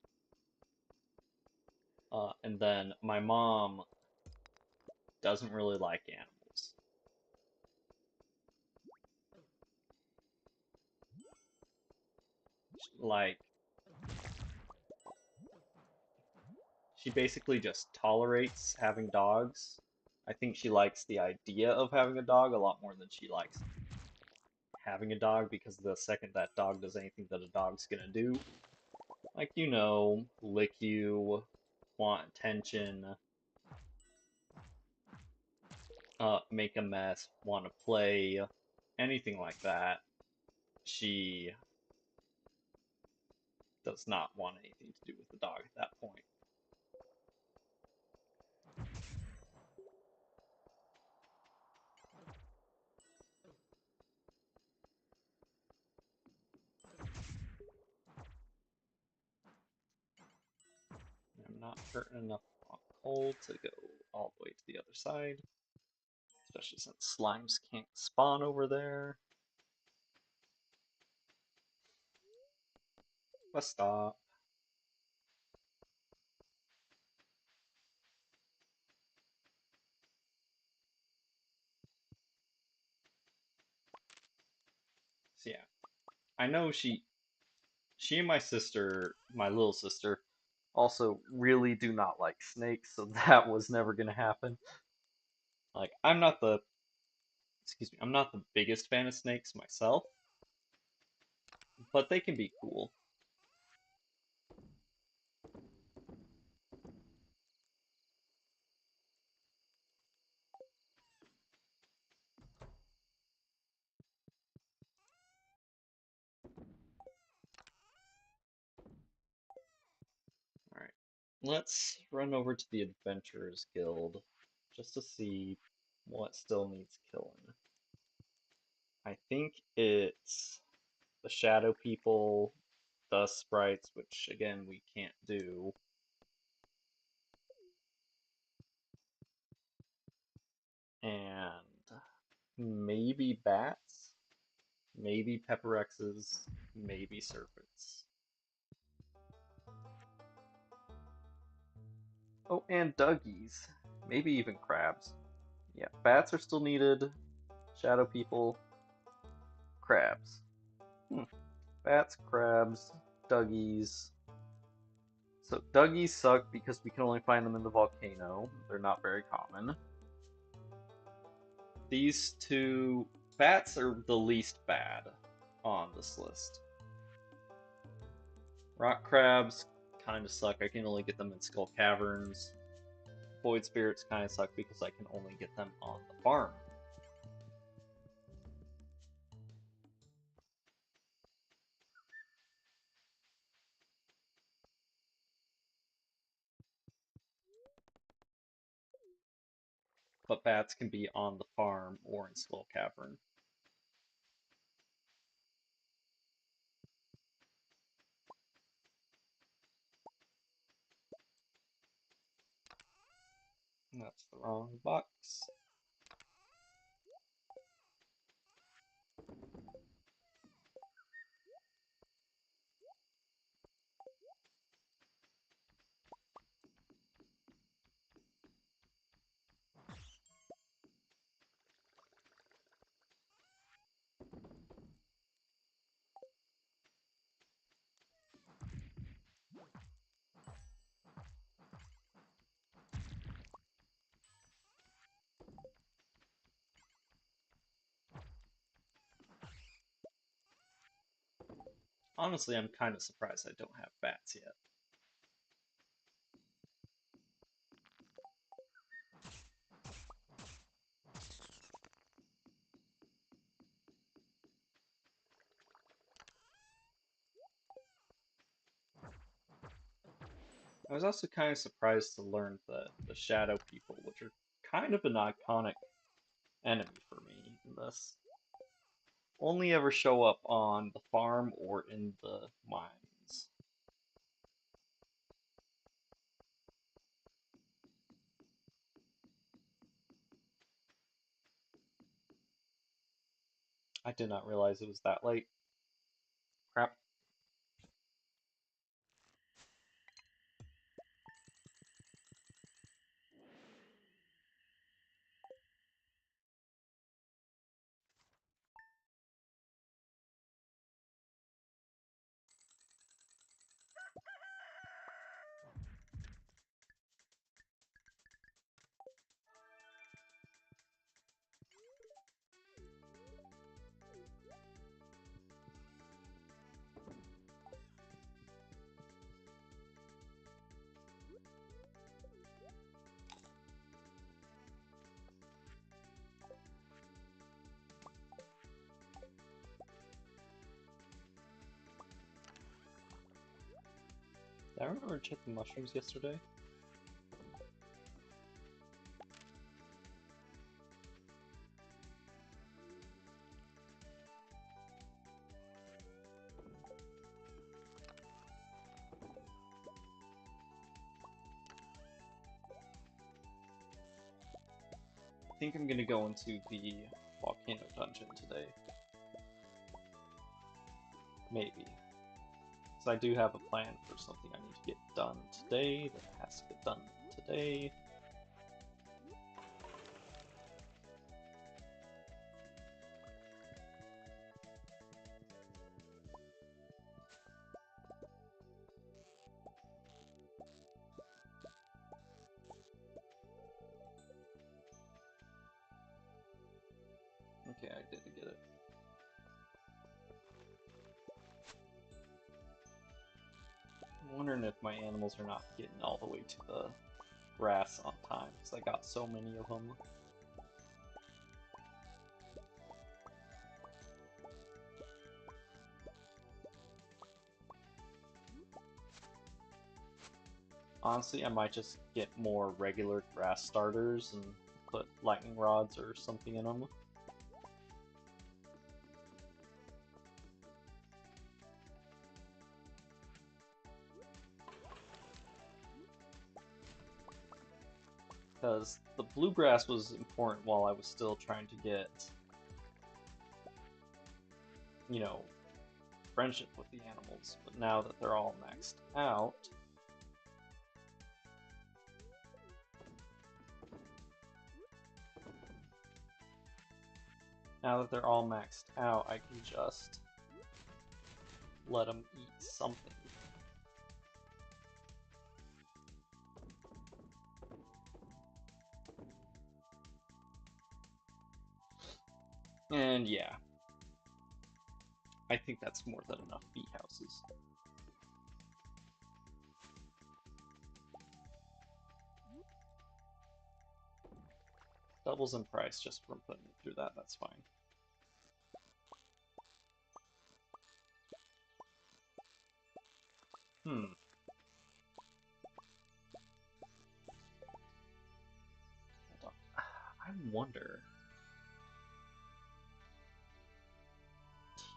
S1: And then my mom doesn't really like animals. Like, she basically just tolerates having dogs. I think she likes the idea of having a dog a lot more than she likes having a dog because the second that dog does anything that a dog's gonna do, like, lick you, want attention, make a mess, want to play, anything like that, she does not want anything to do with the dog at that point. I'm not hurting enough on coal to go all the way to the other side, especially since slimes can't spawn over there. Let's stop. So yeah, I know she and my sister, my little sister, also really do not like snakes, so that was never gonna happen. Like, I'm not the biggest fan of snakes myself, but they can be cool. Alright, let's run over to the Adventurers Guild just to see what still needs killing. I think it's the Shadow People, Dust Sprites, which again we can't do, and maybe bats, maybe pepperexes, maybe serpents. Oh, and Dougies. Maybe even crabs. Yeah, bats are still needed. Shadow people, crabs. Bats, crabs, Dougies. So Dougies suck because we can only find them in the volcano. They're not very common. These two bats are the least bad on this list. Rock crabs kind of suck. I can only get them in skull caverns. Void spirits kind of suck because I can only get them on the farm. But bats can be on the farm or in skull cavern. That's the wrong box. Honestly, I'm kind of surprised I don't have bats yet. I was also kind of surprised to learn that the Shadow People, which are kind of an iconic enemy for me in this, only ever show up on the farm or in the mines. I did not realize it was that late. Crap. I remember checking mushrooms yesterday. I think I'm gonna go into the volcano dungeon today. Maybe. So I do have a plan for something I need to get done today that has to get done today. Okay, I did get it. I'm wondering if my animals are not getting all the way to the grass on time, because I got so many of them. Honestly, I might just get more regular grass starters and put lightning rods or something in them. Because the bluegrass was important while I was still trying to get, you know, friendship with the animals. But now that they're all maxed out, I can just let them eat something. And yeah, I think that's more than enough bee houses. Doubles in price just from putting it through that, that's fine. Hold on. I wonder.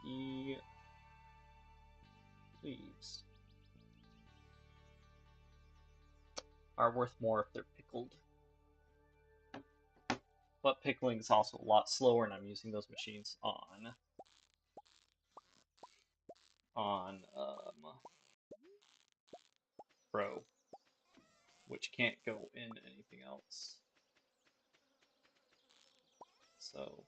S1: Tea leaves are worth more if they're pickled. But pickling is also a lot slower, and I'm using those machines on Pro, which can't go in anything else. So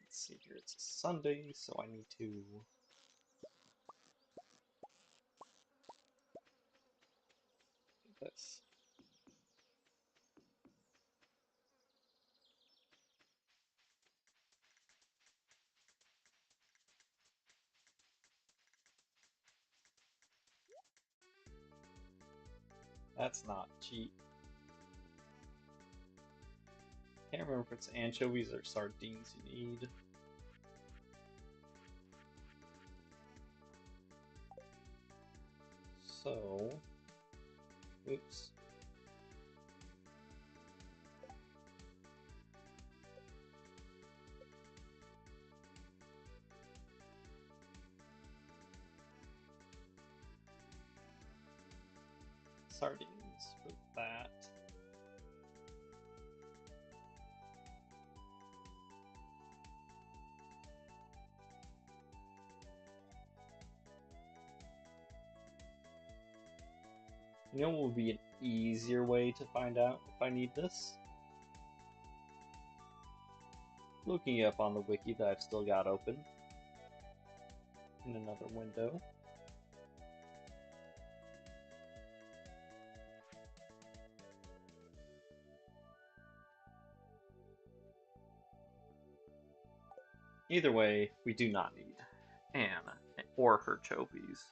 S1: let's see here. It's a Sunday, so I need to do this. That's not cheap. Can't remember if it's anchovies or sardines you need. So, oops. Sardines for that. You know what would be an easier way to find out if I need this? Looking up on the wiki that I've still got open in another window. Either way, we do not need Anna or her trophies.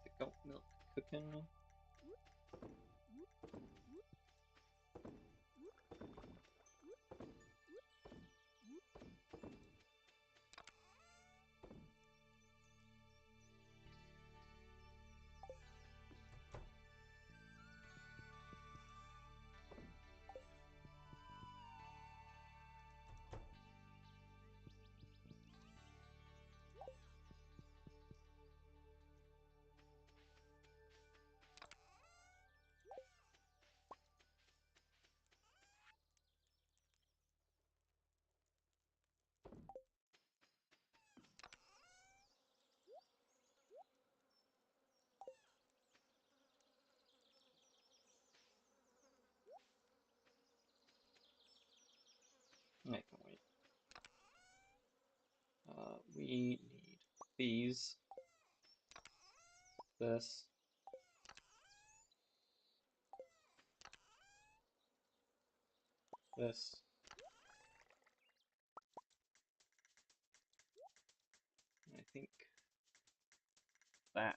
S1: Get the goat milk cooking. I can wait. We need these. This. This. And I think that.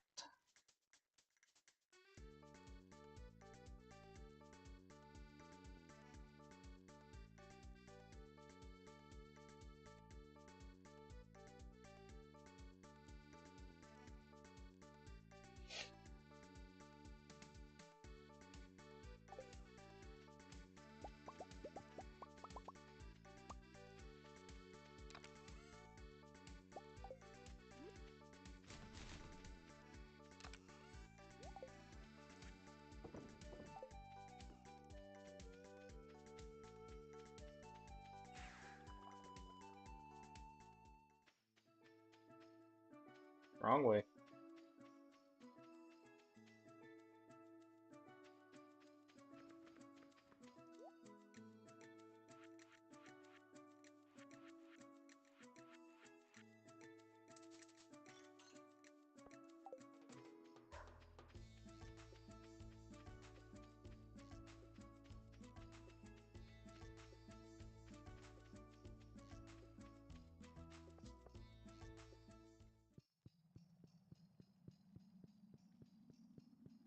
S1: Wrong way.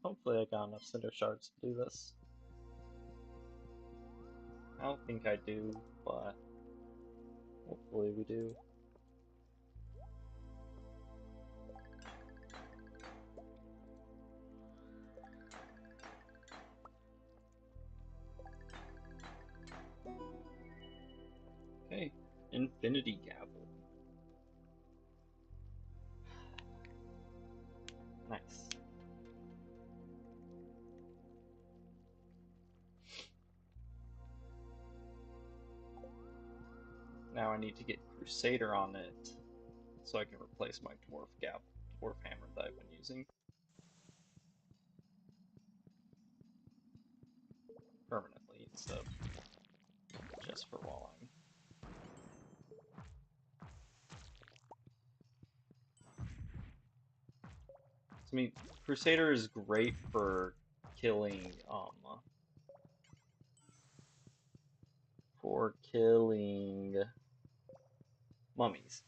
S1: Hopefully I got enough cinder shards to do this. I don't think I do, but hopefully we do. Okay, infinity gavel. Nice. Now I need to get Crusader on it so I can replace my dwarf hammer that I've been using permanently instead of just for while I'm. I mean, Crusader is great for killing mummies,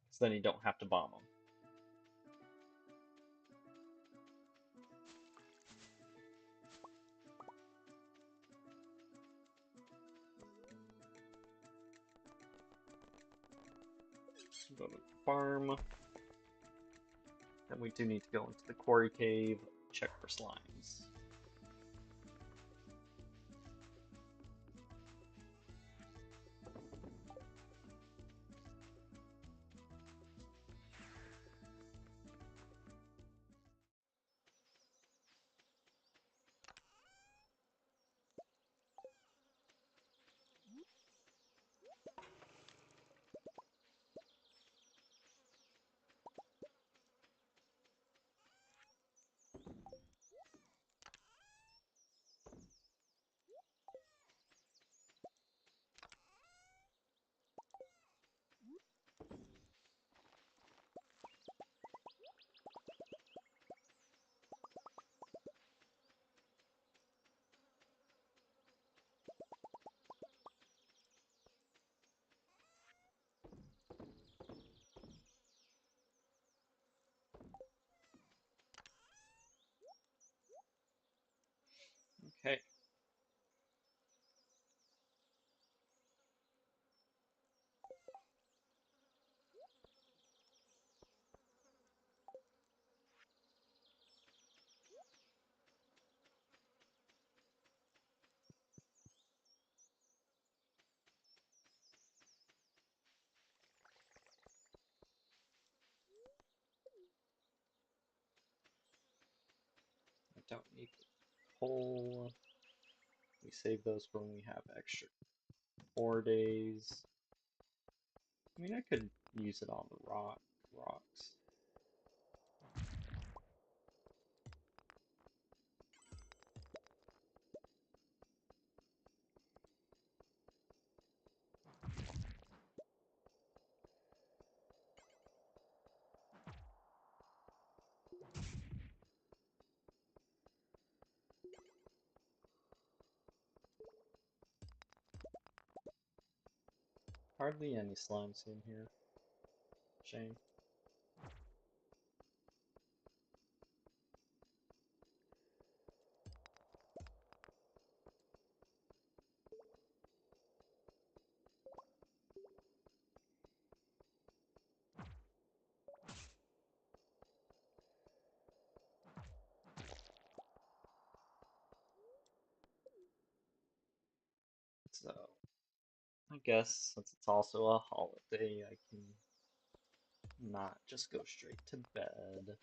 S1: because then you don't have to bomb them. Go to the farm. Then we do need to go into the quarry cave, check for slimes. Okay. I don't need the coal. We save those for when we have extra 4 days. I mean, I could use it on the rocks. Hardly any slimes in here. Shame. So, I guess since it's also a holiday, I can not just go straight to bed.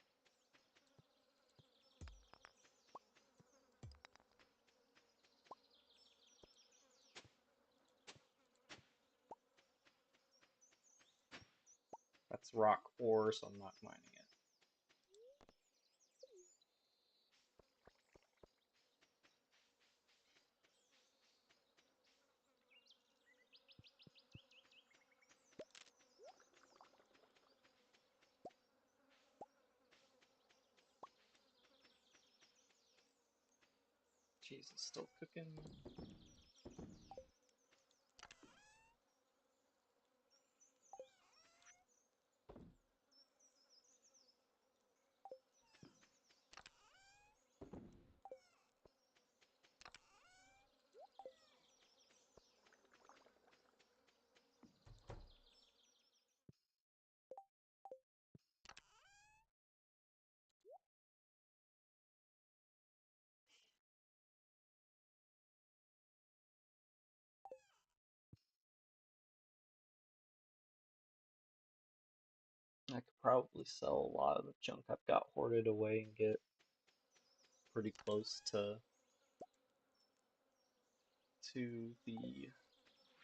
S1: That's rock ore, so I'm not mining it. Cheese is still cooking. I could probably sell a lot of the junk I've got hoarded away and get pretty close to the,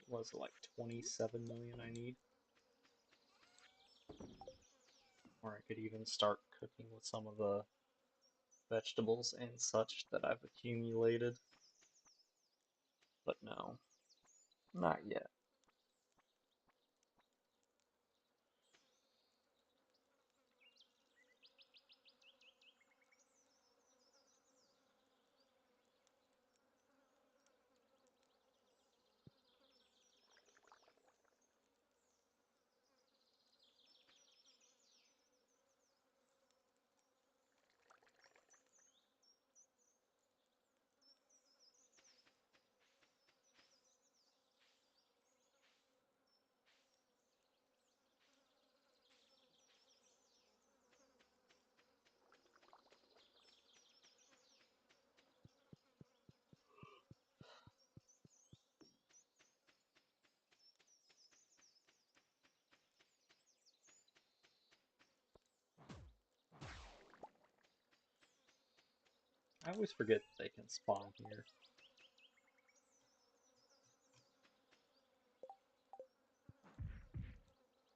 S1: was it like 27 million I need? Or I could even start cooking with some of the vegetables and such that I've accumulated. But no, not yet. I always forget that they can spawn here.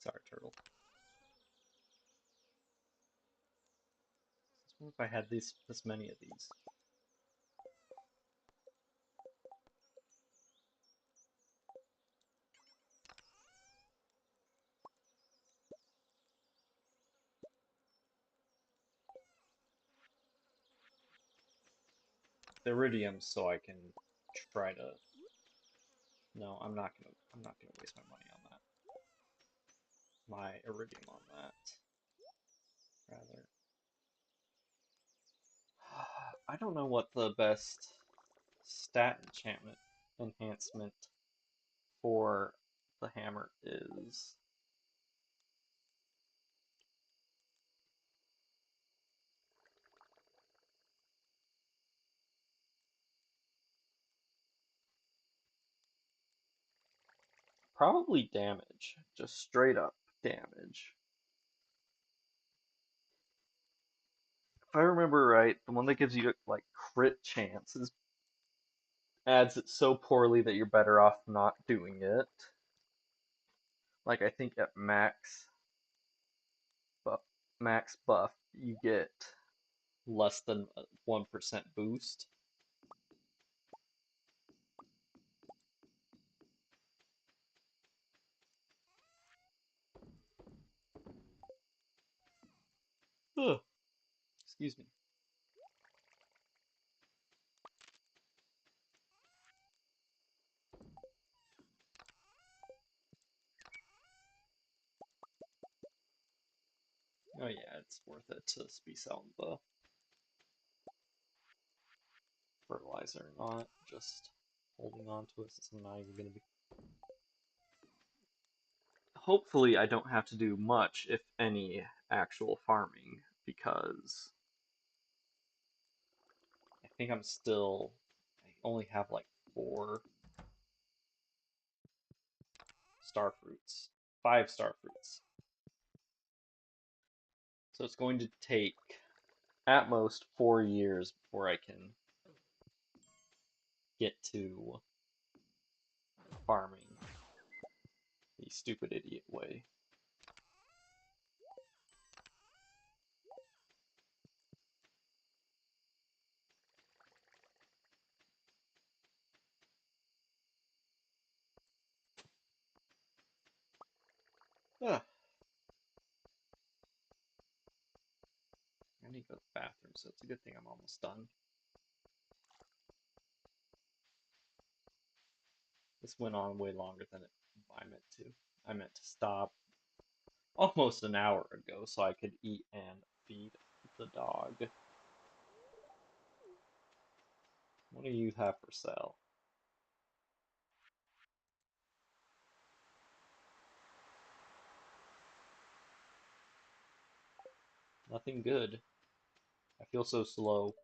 S1: Sorry, turtle. What if I had this many of these? The iridium, so I can try to. No, I'm not gonna waste my money on that. My iridium on that, rather. I don't know what the best stat enhancement for the hammer is. Probably damage, just straight up damage. If I remember right, the one that gives you like crit chances adds it so poorly that you're better off not doing it. Like I think at buff, max buff, you get less than a 1% boost. Ugh. Excuse me. Oh yeah, it's worth it to be selling the fertilizer, not just holding on to it since I'm not even gonna be. Hopefully, I don't have to do much, if any, actual farming because I think I'm still. I only have like 4 starfruits, 5 starfruits. So it's going to take at most 4 years before I can get to farming the stupid idiot way. Ah, I need to go to the bathroom, so it's a good thing I'm almost done. This went on way longer than I meant to. I meant to stop almost an hour ago so I could eat and feed the dog. What do you have for sale? Nothing good. I feel so slow.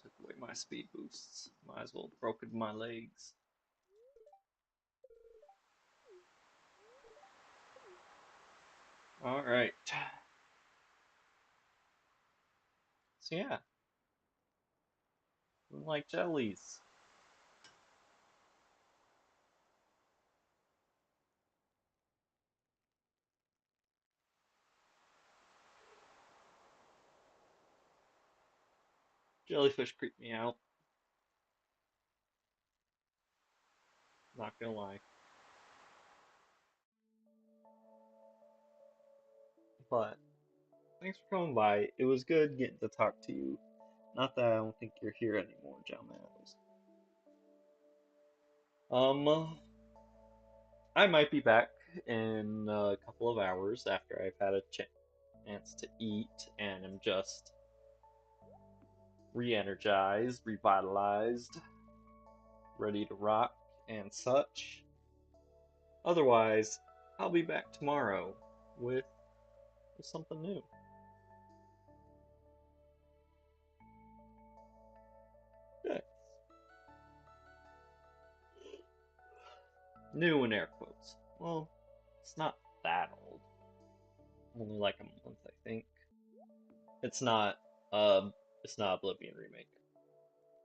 S1: Took away my speed boosts. Might as well have broken my legs. Alright. So yeah. We like jellies. Jellyfish creep me out. Not gonna lie. But thanks for coming by. It was good getting to talk to you. Not that I don't think you're here anymore, John Manos. I might be back in a couple of hours after I've had a chance to eat and am just re-energized, revitalized, ready to rock and such. Otherwise, I'll be back tomorrow with, something new. Good. New in air quotes. Well, it's not that old. Only like a month, I think. It's not uh it's not Oblivion remake.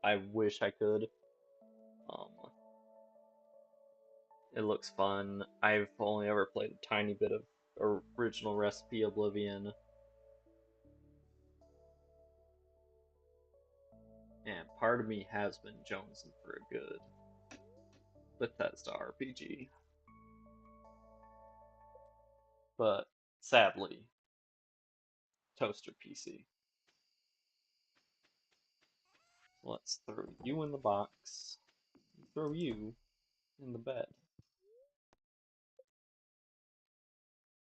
S1: I wish I could. Um it looks fun. I've only ever played a tiny bit of original recipe Oblivion, and part of me has been jonesing for a good Bethesda RPG. But sadly, toaster PC. Let's throw you in the box, throw you in the bed.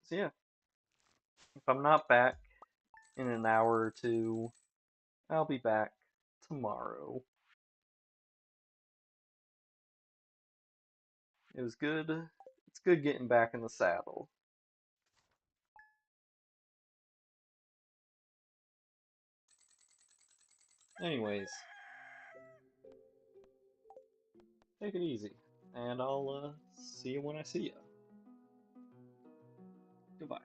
S1: So yeah, if I'm not back in an hour or two, I'll be back tomorrow. It was good. It's good getting back in the saddle. Anyways, take it easy, and I'll see you when I see you. Goodbye.